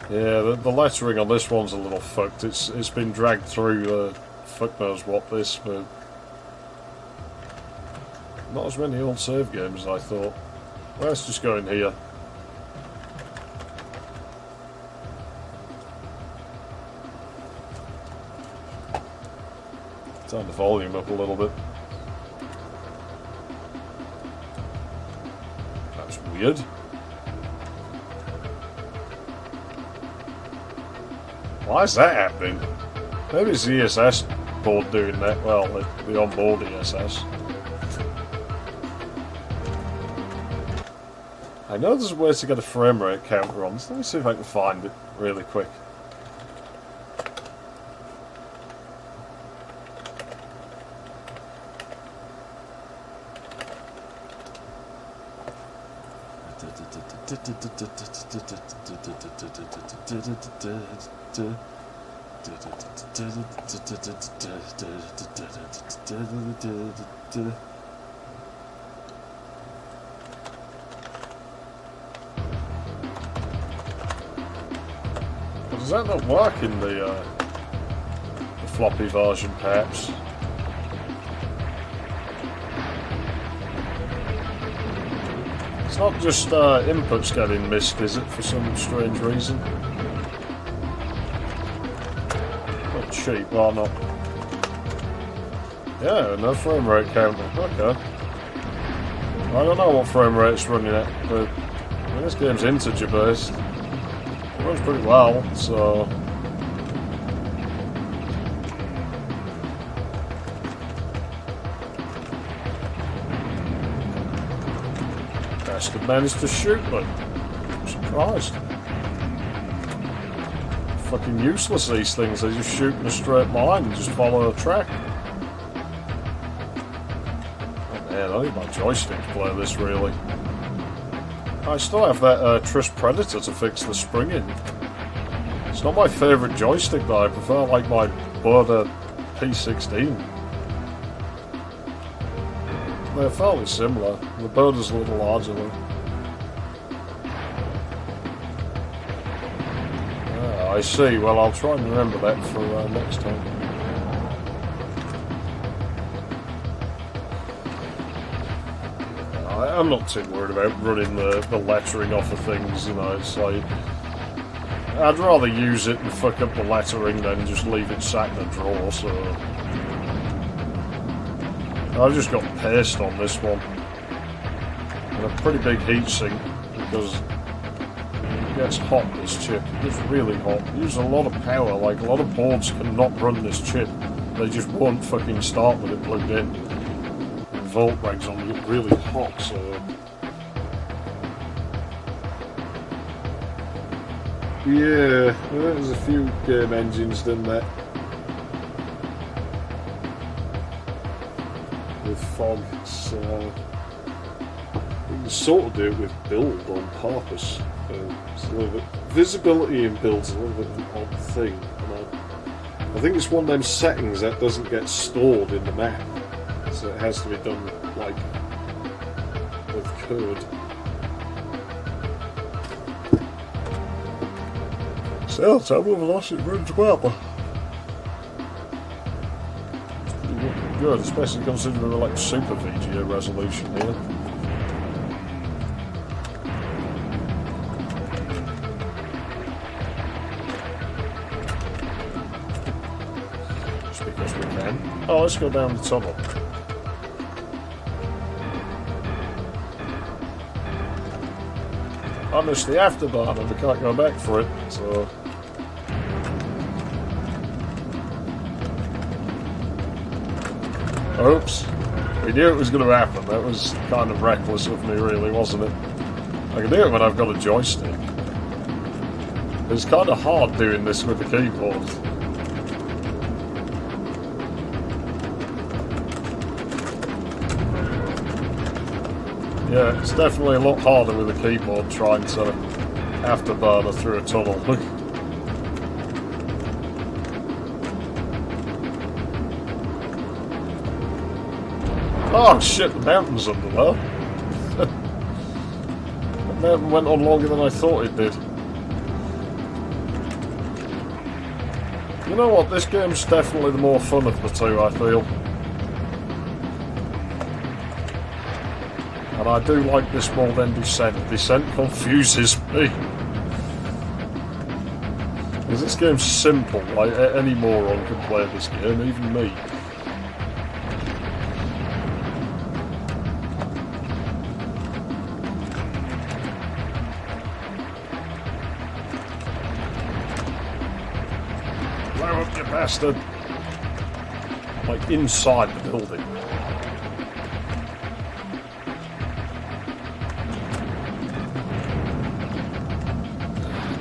Yeah, the lettering on this one's a little fucked. It's been dragged through fuck knows what this, but not as many old save games as I thought. Let's just go in here. Turn the volume up a little bit. That's weird. Why is that happening? Maybe it's the ESS board doing that. Well, the onboard ESS. I know there's a way to get a frame rate counter on this. Let me see if I can find it really quick. Does that not work in the floppy version, perhaps? It's not just inputs getting missed, is it, for some strange reason? Not cheap, or not? Yeah, no frame rate counter. Okay. I don't know what frame rate it's running at, but I mean, this game's integer based. It runs pretty well, so. Bastard managed to shoot me. I'm surprised. Fucking useless, these things. They just shoot in a straight line and just follow a track. Man, I need my joystick to play this, really. I still have that Trish Predator to fix the springing. It's not my favourite joystick, though. I prefer, like, my Border P16. They're fairly similar. The Border's a little larger, though. Ah, I see. Well, I'll try and remember that for next time. I'm not too worried about running the lettering off of things, you know, it's like... I'd rather use it and fuck up the lettering than just leave it sat in a drawer, so... I've just got paste on this one. And a pretty big heatsink, because it gets hot, this chip. It gets really hot. It uses a lot of power, like a lot of boards cannot run this chip. They just won't fucking start with it plugged in. Volt regs on get really hot, so yeah, there's a few game engines done that with fog. So you can sort of do it with build on purpose. It's a little bit, visibility in build's a little bit of an odd thing, and I think it's one of them settings that doesn't get stored in the map. So it has to be done, like, with code. So, Total Velocity runs well. It's pretty good, especially considering the, like, super VGA resolution here. Just because we can. Oh, let's go down the tunnel. I missed the afterburn and we can't go back for it, so... Oops. We knew it was going to happen. That was kind of reckless of me, really, wasn't it? I can do it when I've got a joystick. It's kind of hard doing this with the keyboard. Yeah, it's definitely a lot harder with a keyboard trying to afterburner through a tunnel. Oh shit, the mountain's under there. The mountain went on longer than I thought it did. You know what, this game's definitely the more fun of the two, I feel. And I do like this more than Descent. Descent confuses me. Because this game's simple, like any moron can play this game, even me. Blow up, you bastard! Like inside the building.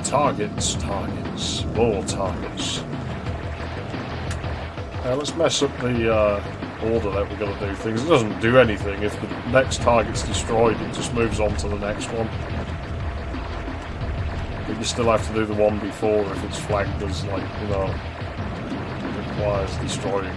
Targets, targets, more targets. Now let's mess up the order that we're going to do things. It doesn't do anything. If the next target's destroyed, it just moves on to the next one. But you still have to do the one before if it's flagged as, like, you know, requires destroying.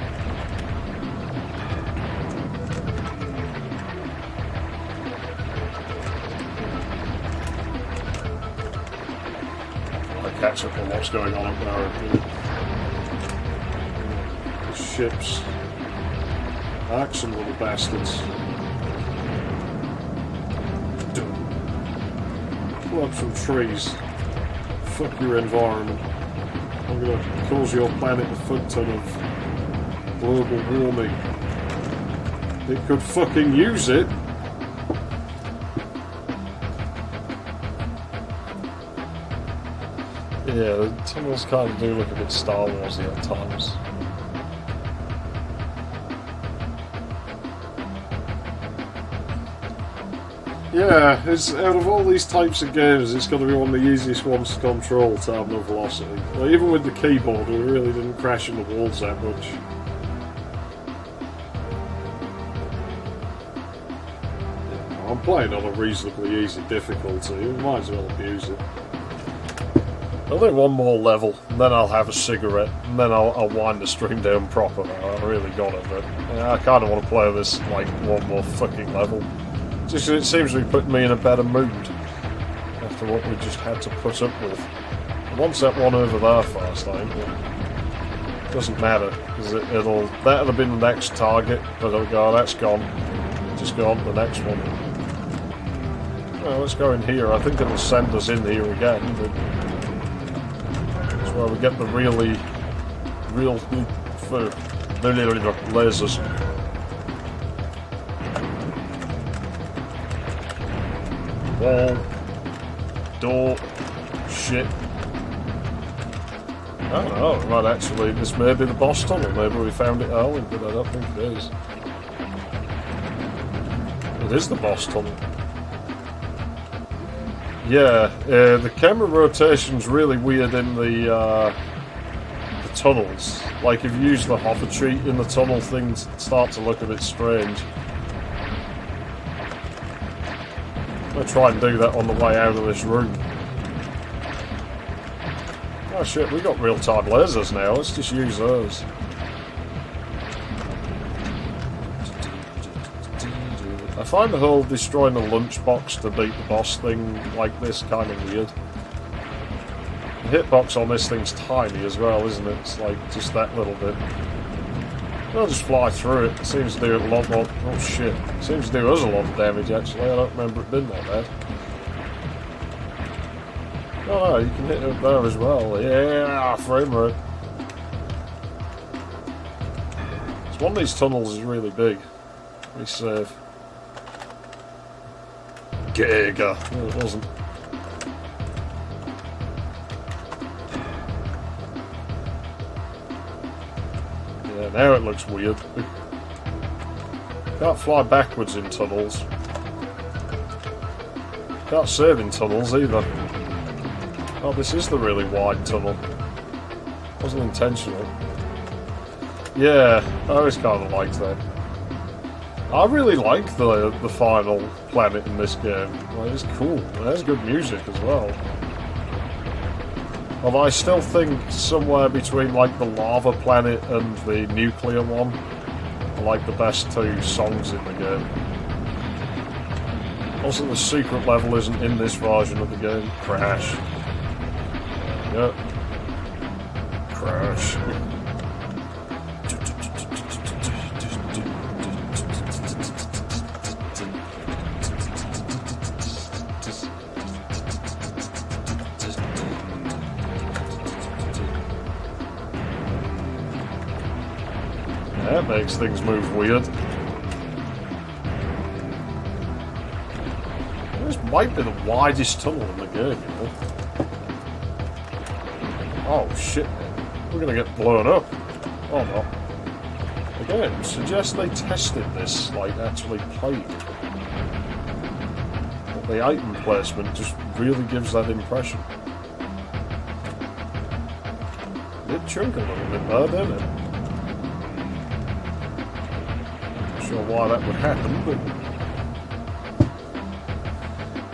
catch up on what's going on up there. The ships. Action, little bastards. Pull up some trees. Fuck your environment. I'm gonna cause your planet a fuck ton of global warming. It could fucking use it. Yeah, the tunnels kind of do look a bit Star Warsy at times. Yeah, it's, out of all these types of games, it's got to be one of the easiest ones to control to have no velocity. Like, even with the keyboard, we really didn't crash into walls that much. Yeah, I'm playing on a reasonably easy difficulty, we might as well abuse it. I'll do one more level, and then I'll have a cigarette, and then I'll wind the stream down proper now. I really got it, but yeah, I kind of want to play this, like, one more fucking level. Just it seems to be putting me in a better mood after what we just had to put up with. Once that one over there fast, I think, it doesn't matter, because that'll have been the next target, but it'll go, oh, that's gone. Just go on to the next one. Well, let's go in here. I think it'll send us in here again, but that's where we get the real lasers. Wall. Door. Shit. I don't know, well actually this may be the boss tunnel, maybe we found it early, but I don't think it is. It is the boss tunnel. Yeah, the camera rotation's really weird in the tunnels. Like if you use the hover cheat in the tunnel, things start to look a bit strange. I'll try and do that on the way out of this room. Oh shit, we got real-time lasers now, let's just use those. I find the whole destroying the lunchbox to beat the boss thing like this kind of weird. The hitbox on this thing's tiny as well, isn't it? It's like just that little bit. I'll just fly through it. It seems to do a lot more. Oh shit. It seems to do us a lot of damage actually. I don't remember it being that bad. Oh no, you can hit it up there as well. Yeah, frame rate. So one of these tunnels is really big. Be safe. Giga. No, it wasn't. Yeah, now it looks weird. Can't fly backwards in tunnels. Can't save in tunnels either. Oh, this is the really wide tunnel. Wasn't intentional. Yeah, I always kind of liked that. I really like the final planet in this game. Well, it's cool. It has good music as well. Although I still think somewhere between like the lava planet and the nuclear one are like the best two songs in the game. Also, the secret level isn't in this version of the game. Crash. Yep. Crash. That makes things move weird. This might be the widest tunnel in the game, you know. Oh shit, man. We're gonna get blown up. Oh no. Again, suggest they tested this, like actually played. But the item placement just really gives that impression. Did chunk a little bit there, didn't it? Not sure why that would happen, but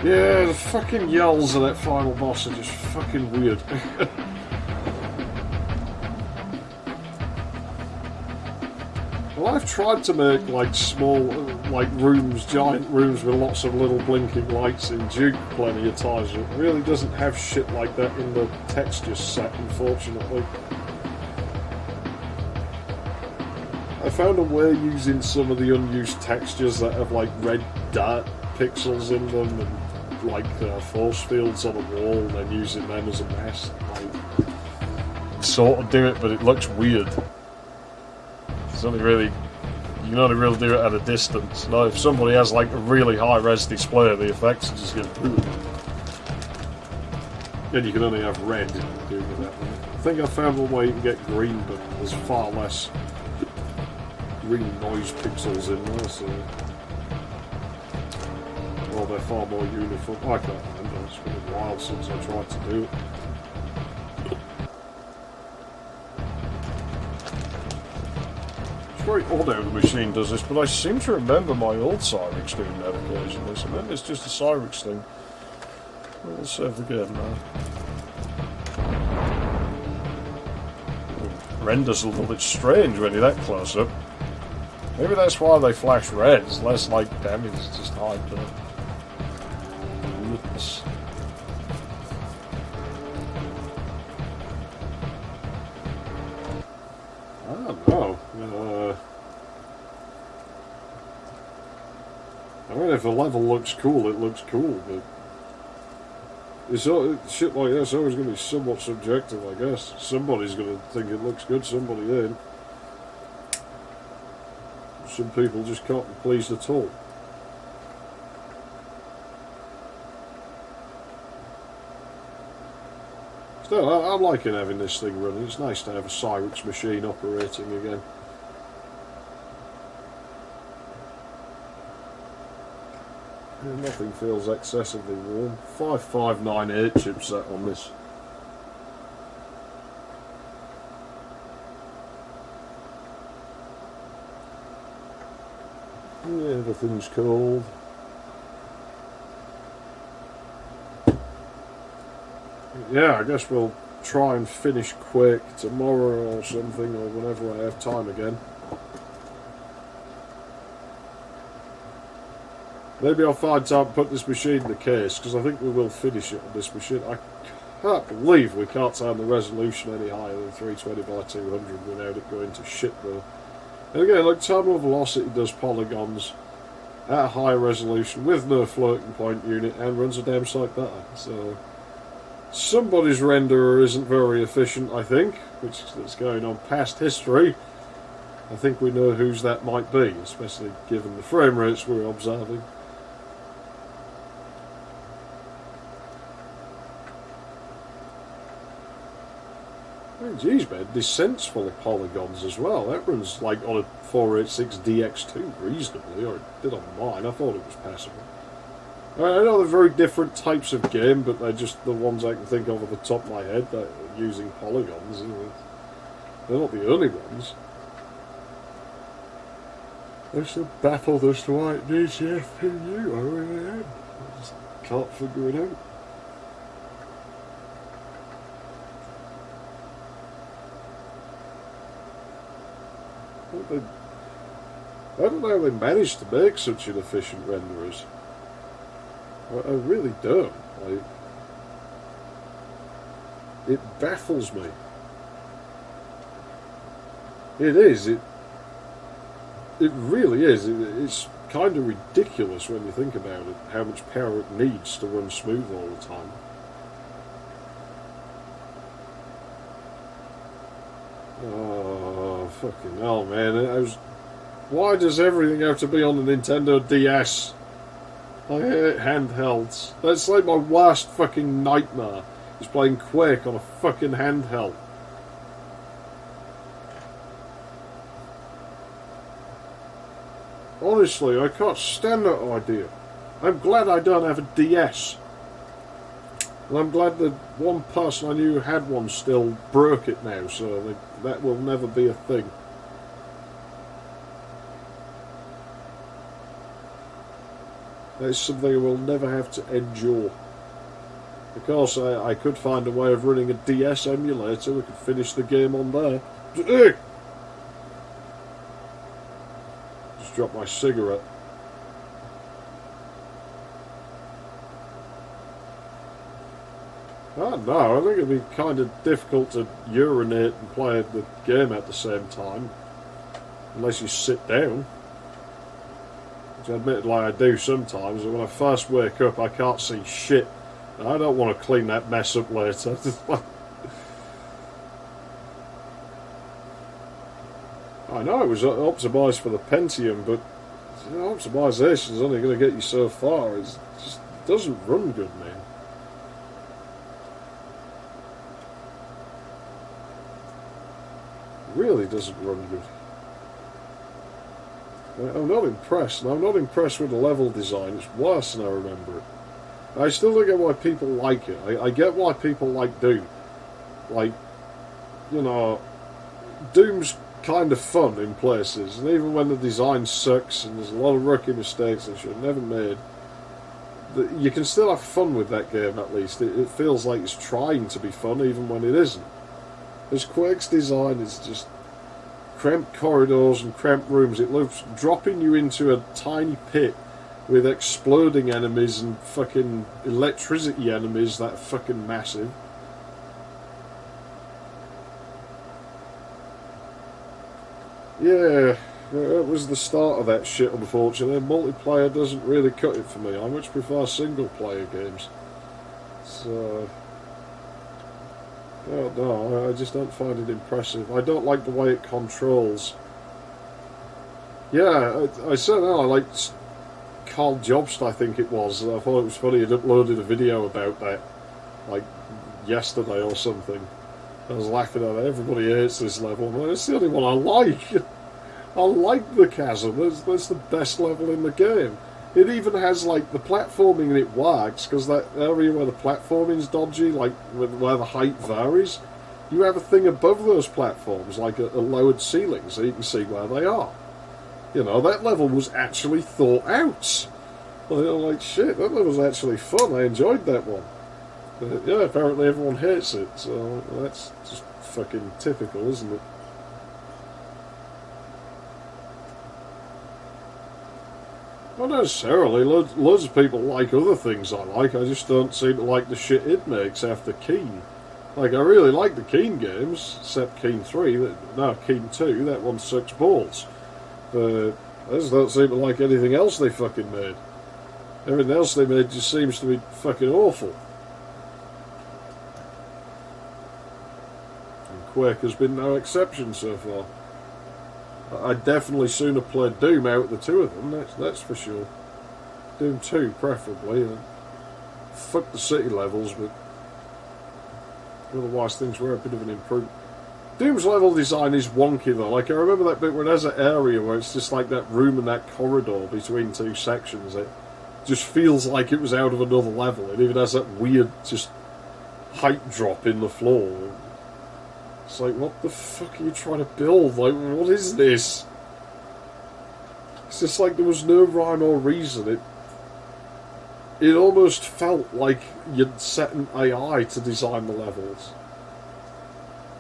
yeah, the fucking yells of that final boss are just fucking weird. Well, I've tried to make like small, like rooms, giant rooms with lots of little blinking lights in Duke plenty of times. It really doesn't have shit like that in the texture set, unfortunately. I found a way using some of the unused textures that have like red dart pixels in them and like force fields on a wall and then using them as a mask. Like, sort of do it, but it looks weird. It's only really, you can only really do it at a distance. Now, if somebody has like a really high res display, the effects just get boom. And you can only have red doing it that way. I think I found one way you can get green, but there's far less green noise pixels in there, so. Well, they're far more uniform. I can't remember, it's been a while since I tried to do it. Very odd how the machine does this, but I seem to remember my old Cyrix doing that occasionally, so maybe it's just a Cyrix thing. We'll save the game now. Renders a little bit strange when you're that close up. Maybe that's why they flash red, it's less like damage, it's just hide the weirdness. I don't know. I mean, if a level looks cool, it looks cool, but shit like that's always going to be somewhat subjective, I guess. Somebody's going to think it looks good, somebody ain't. Some people just can't be pleased at all. Still, I'm liking having this thing running. It's nice to have a Cyrix machine operating again. Nothing feels excessively warm. 5598 chipset on this. Yeah, everything's cold. Yeah, I guess we'll try and finish Quake tomorrow or something, or whenever I have time again. Maybe I'll find time to put this machine in the case, because I think we will finish it on this machine. I can't believe we can't turn the resolution any higher than 320 by 200 without it going to shit though. And again, like terminal velocity does polygons at a high resolution with no floating point unit and runs a damn sight better. So somebody's renderer isn't very efficient, I think, which is going on past history. I think we know whose that might be, especially given the frame rates we're observing. Oh, geez, man, Descent's full of polygons as well. That runs like on a 486 DX2 reasonably, or it did on mine. I thought it was passable. I know they're very different types of game, but they're just the ones I can think of at the top of my head that are using polygons. They're not the only ones. I'm so baffled as to why it needs the FPU. I really am. I just can't figure it out. I don't know how they managed to make such an efficient renderers. I really don't. It baffles me. It is. It really is. It's kind of ridiculous when you think about it, how much power it needs to run smooth all the time. Oh, fucking hell, man. Why does everything have to be on the Nintendo DS? I hate handhelds. That's like my worst fucking nightmare, is playing Quake on a fucking handheld. Honestly, I can't stand that idea. I'm glad I don't have a DS. And I'm glad that one person I knew who had one still broke it now, so that will never be a thing. That's something I will never have to endure. Of course, I could find a way of running a DS emulator. We could finish the game on there. dropped my cigarette. I don't know, I think it'd be kind of difficult to urinate and play the game at the same time. Unless you sit down. Which admittedly I do sometimes, and when I first wake up I can't see shit. And I don't want to clean that mess up later. I know it was optimised for the Pentium, but you know, optimisation is only going to get you so far. It just doesn't run good, man. It really doesn't run good. I'm not impressed, and I'm not impressed with the level design. It's worse than I remember it. I still don't get why people like it. I get why people like Doom. Like, you know, Doom's kind of fun in places, and even when the design sucks and there's a lot of rookie mistakes that should have never made, you can still have fun with that game at least. It feels like it's trying to be fun even when it isn't. As Quake's design is just cramped corridors and cramped rooms. It loves dropping you into a tiny pit with exploding enemies and fucking electricity enemies that are fucking massive. Yeah, that was the start of that shit, unfortunately. Multiplayer doesn't really cut it for me. I much prefer single player games. So, oh, no, I just don't find it impressive. I don't like the way it controls. Yeah, I said no, I liked Carl Jobst, I think it was. I thought it was funny he'd uploaded a video about that, like, yesterday or something. I was laughing at it. Everybody hates this level. Well, it's the only one I like. I like the chasm. That's the best level in the game. It even has, like, the platforming, and it works, because that area where the platforming's dodgy, like, where the height varies, you have a thing above those platforms, like a lowered ceiling, so you can see where they are. You know, that level was actually thought out. Like, shit, that level was actually fun. I enjoyed that one. But, yeah, apparently everyone hates it, so that's just fucking typical, isn't it? Not necessarily. Loads of people like other things I like. I just don't seem to like the shit it makes after Keen. Like, I really like the Keen games, except Keen 3. No, Keen 2. That one sucks balls. But I just don't seem to like anything else they fucking made. Everything else they made just seems to be fucking awful. And Quake has been no exception so far. I'd definitely sooner play Doom out of the two of them, that's for sure. Doom 2, preferably. Fuck the city levels, but otherwise things were a bit of an improvement. Doom's level design is wonky though. Like, I remember that bit where there's an area where it's just like that room and that corridor between two sections. It just feels like it was out of another level. It even has that weird just height drop in the floor. It's like, what the fuck are you trying to build? Like, what is this? It's just like there was no rhyme or reason. It almost felt like you'd set an AI to design the levels.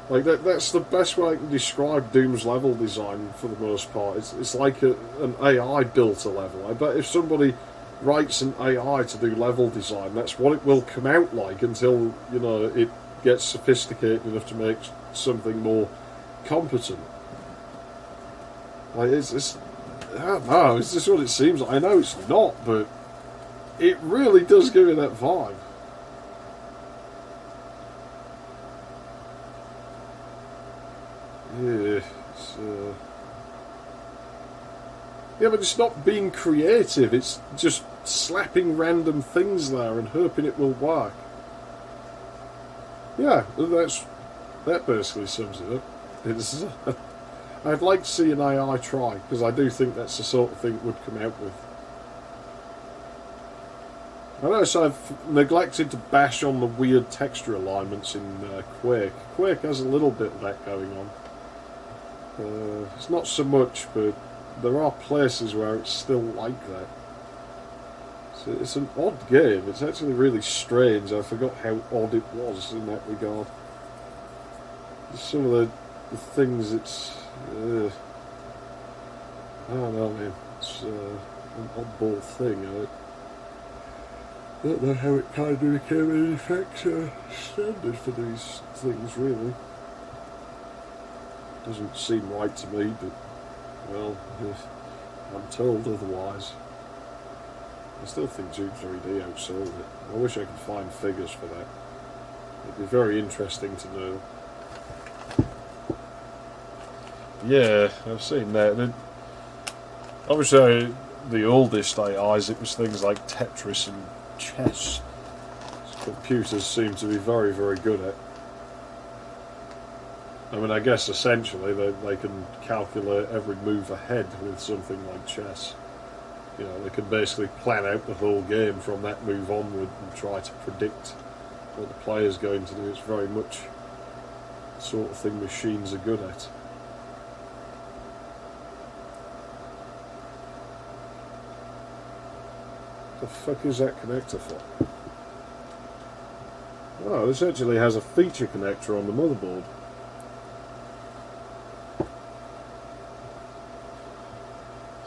Like, that's the best way I can describe Doom's level design for the most part. It's like an AI built a level. I bet if somebody writes an AI to do level design, that's what it will come out like until, you know, it gets sophisticated enough to make something more competent. Like, it's I don't know, it's just what it seems like. I know it's not, but it really does give me that vibe. Yeah, yeah, but it's not being creative, it's just slapping random things there and hoping it will work. Yeah, that basically sums it up. I'd like to see an AI try, because I do think that's the sort of thing it would come out with. I notice I've neglected to bash on the weird texture alignments in Quake. Quake has a little bit of that going on. It's not so much, but there are places where it's still like that. So it's an odd game. It's actually really strange. I forgot how odd it was in that regard. Some of the things it's... I don't know, man. It's an oddball thing. I don't know how it kind of became an effect standard for these things, really. Doesn't seem right to me, but, well, I'm told otherwise. I still think Tube 3D outsold it. I wish I could find figures for that. It'd be very interesting to know. Yeah, I've seen that. Obviously, the oldest AIs, it was things like Tetris and chess. Computers seem to be very, very good at. I mean, I guess essentially they can calculate every move ahead with something like chess. You know, they can basically plan out the whole game from that move onward and try to predict what the player's going to do. It's very much the sort of thing machines are good at. The fuck is that connector for? Oh, this actually has a feature connector on the motherboard.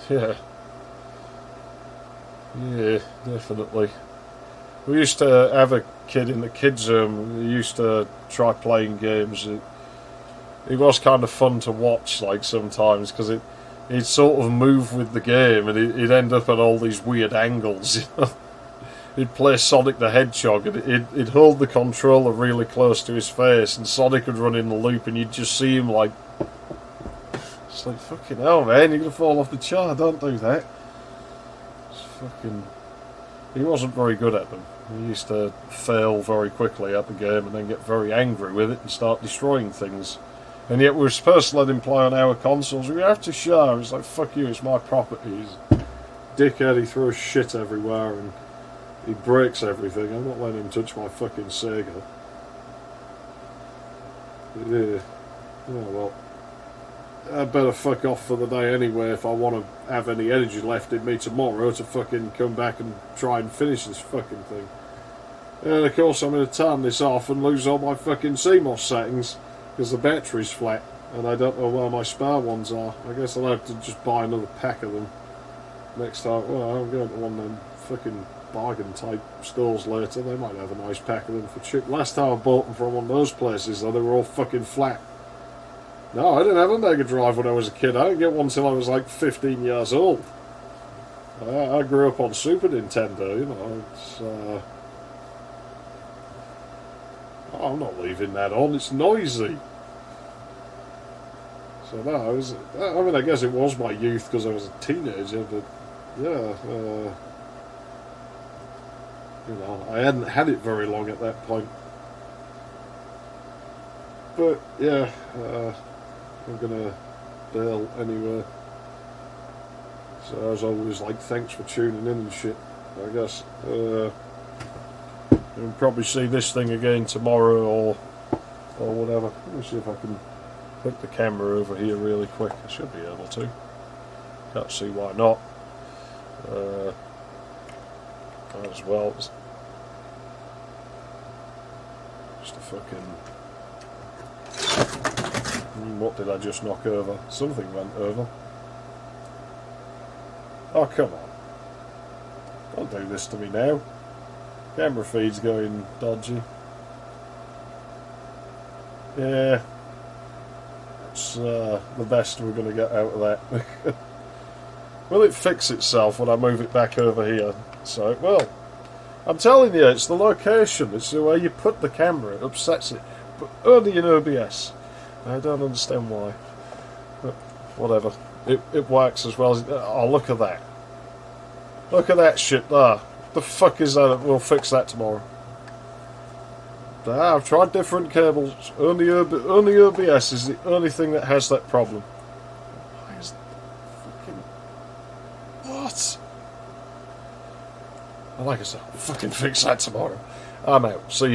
Yeah. Yeah, definitely. We used to have a kid in the kids' room who used to try playing games. It was kind of fun to watch, like, sometimes, because he'd sort of move with the game and he'd end up at all these weird angles, you know. He'd play Sonic the Hedgehog and he'd hold the controller really close to his face and Sonic would run in the loop and you'd just see him like... It's like, fucking hell, man, you're going to fall off the chair, don't do that. It's fucking... He wasn't very good at them. He used to fail very quickly at the game and then get very angry with it and start destroying things. And yet we were supposed to let him play on our consoles. We have to share. It's like, fuck you, it's my property. He's a dickhead, he throws shit everywhere and he breaks everything. I'm not letting him touch my fucking Sega. Yeah. Oh well. I'd better fuck off for the day anyway if I want to have any energy left in me tomorrow to fucking come back and try and finish this fucking thing. And of course I'm going to turn this off and lose all my fucking CMOS settings because the battery's flat and I don't know where my spare ones are. I guess I'll have to just buy another pack of them next time. Well, I'm going to one of them fucking bargain type stores later. They might have a nice pack of them for cheap. Last time I bought them from one of those places though, they were all fucking flat. No, I didn't have a Mega Drive when I was a kid. I didn't get one until I was like 15 years old. I grew up on Super Nintendo, you know. It's, I'm not leaving that on, it's noisy. So no, I mean, I guess it was my youth because I was a teenager, but yeah, you know, I hadn't had it very long at that point. But yeah, I'm gonna bail anyway. So as always, like, thanks for tuning in and shit. I guess we'll probably see this thing again tomorrow or whatever. Let me see if I can put the camera over here really quick. I should be able to. Can't see why not. As well. Just a fucking... What did I just knock over? Something went over. Oh, come on. Don't do this to me now. Camera feed's going dodgy. Yeah. It's the best we're going to get out of that. Will it fix itself when I move it back over here? So, well, I'm telling you, it's the location. It's the way you put the camera. It upsets it. But only in OBS. I don't understand why. But whatever. It works as well as... Oh, look at that. Look at that shit there. The fuck is that? We'll fix that tomorrow. I've tried different cables. Only OBS is the only thing that has that problem. Why is that fucking... What? Well, like I said, I'll fucking fix that tomorrow. I'm out. See you.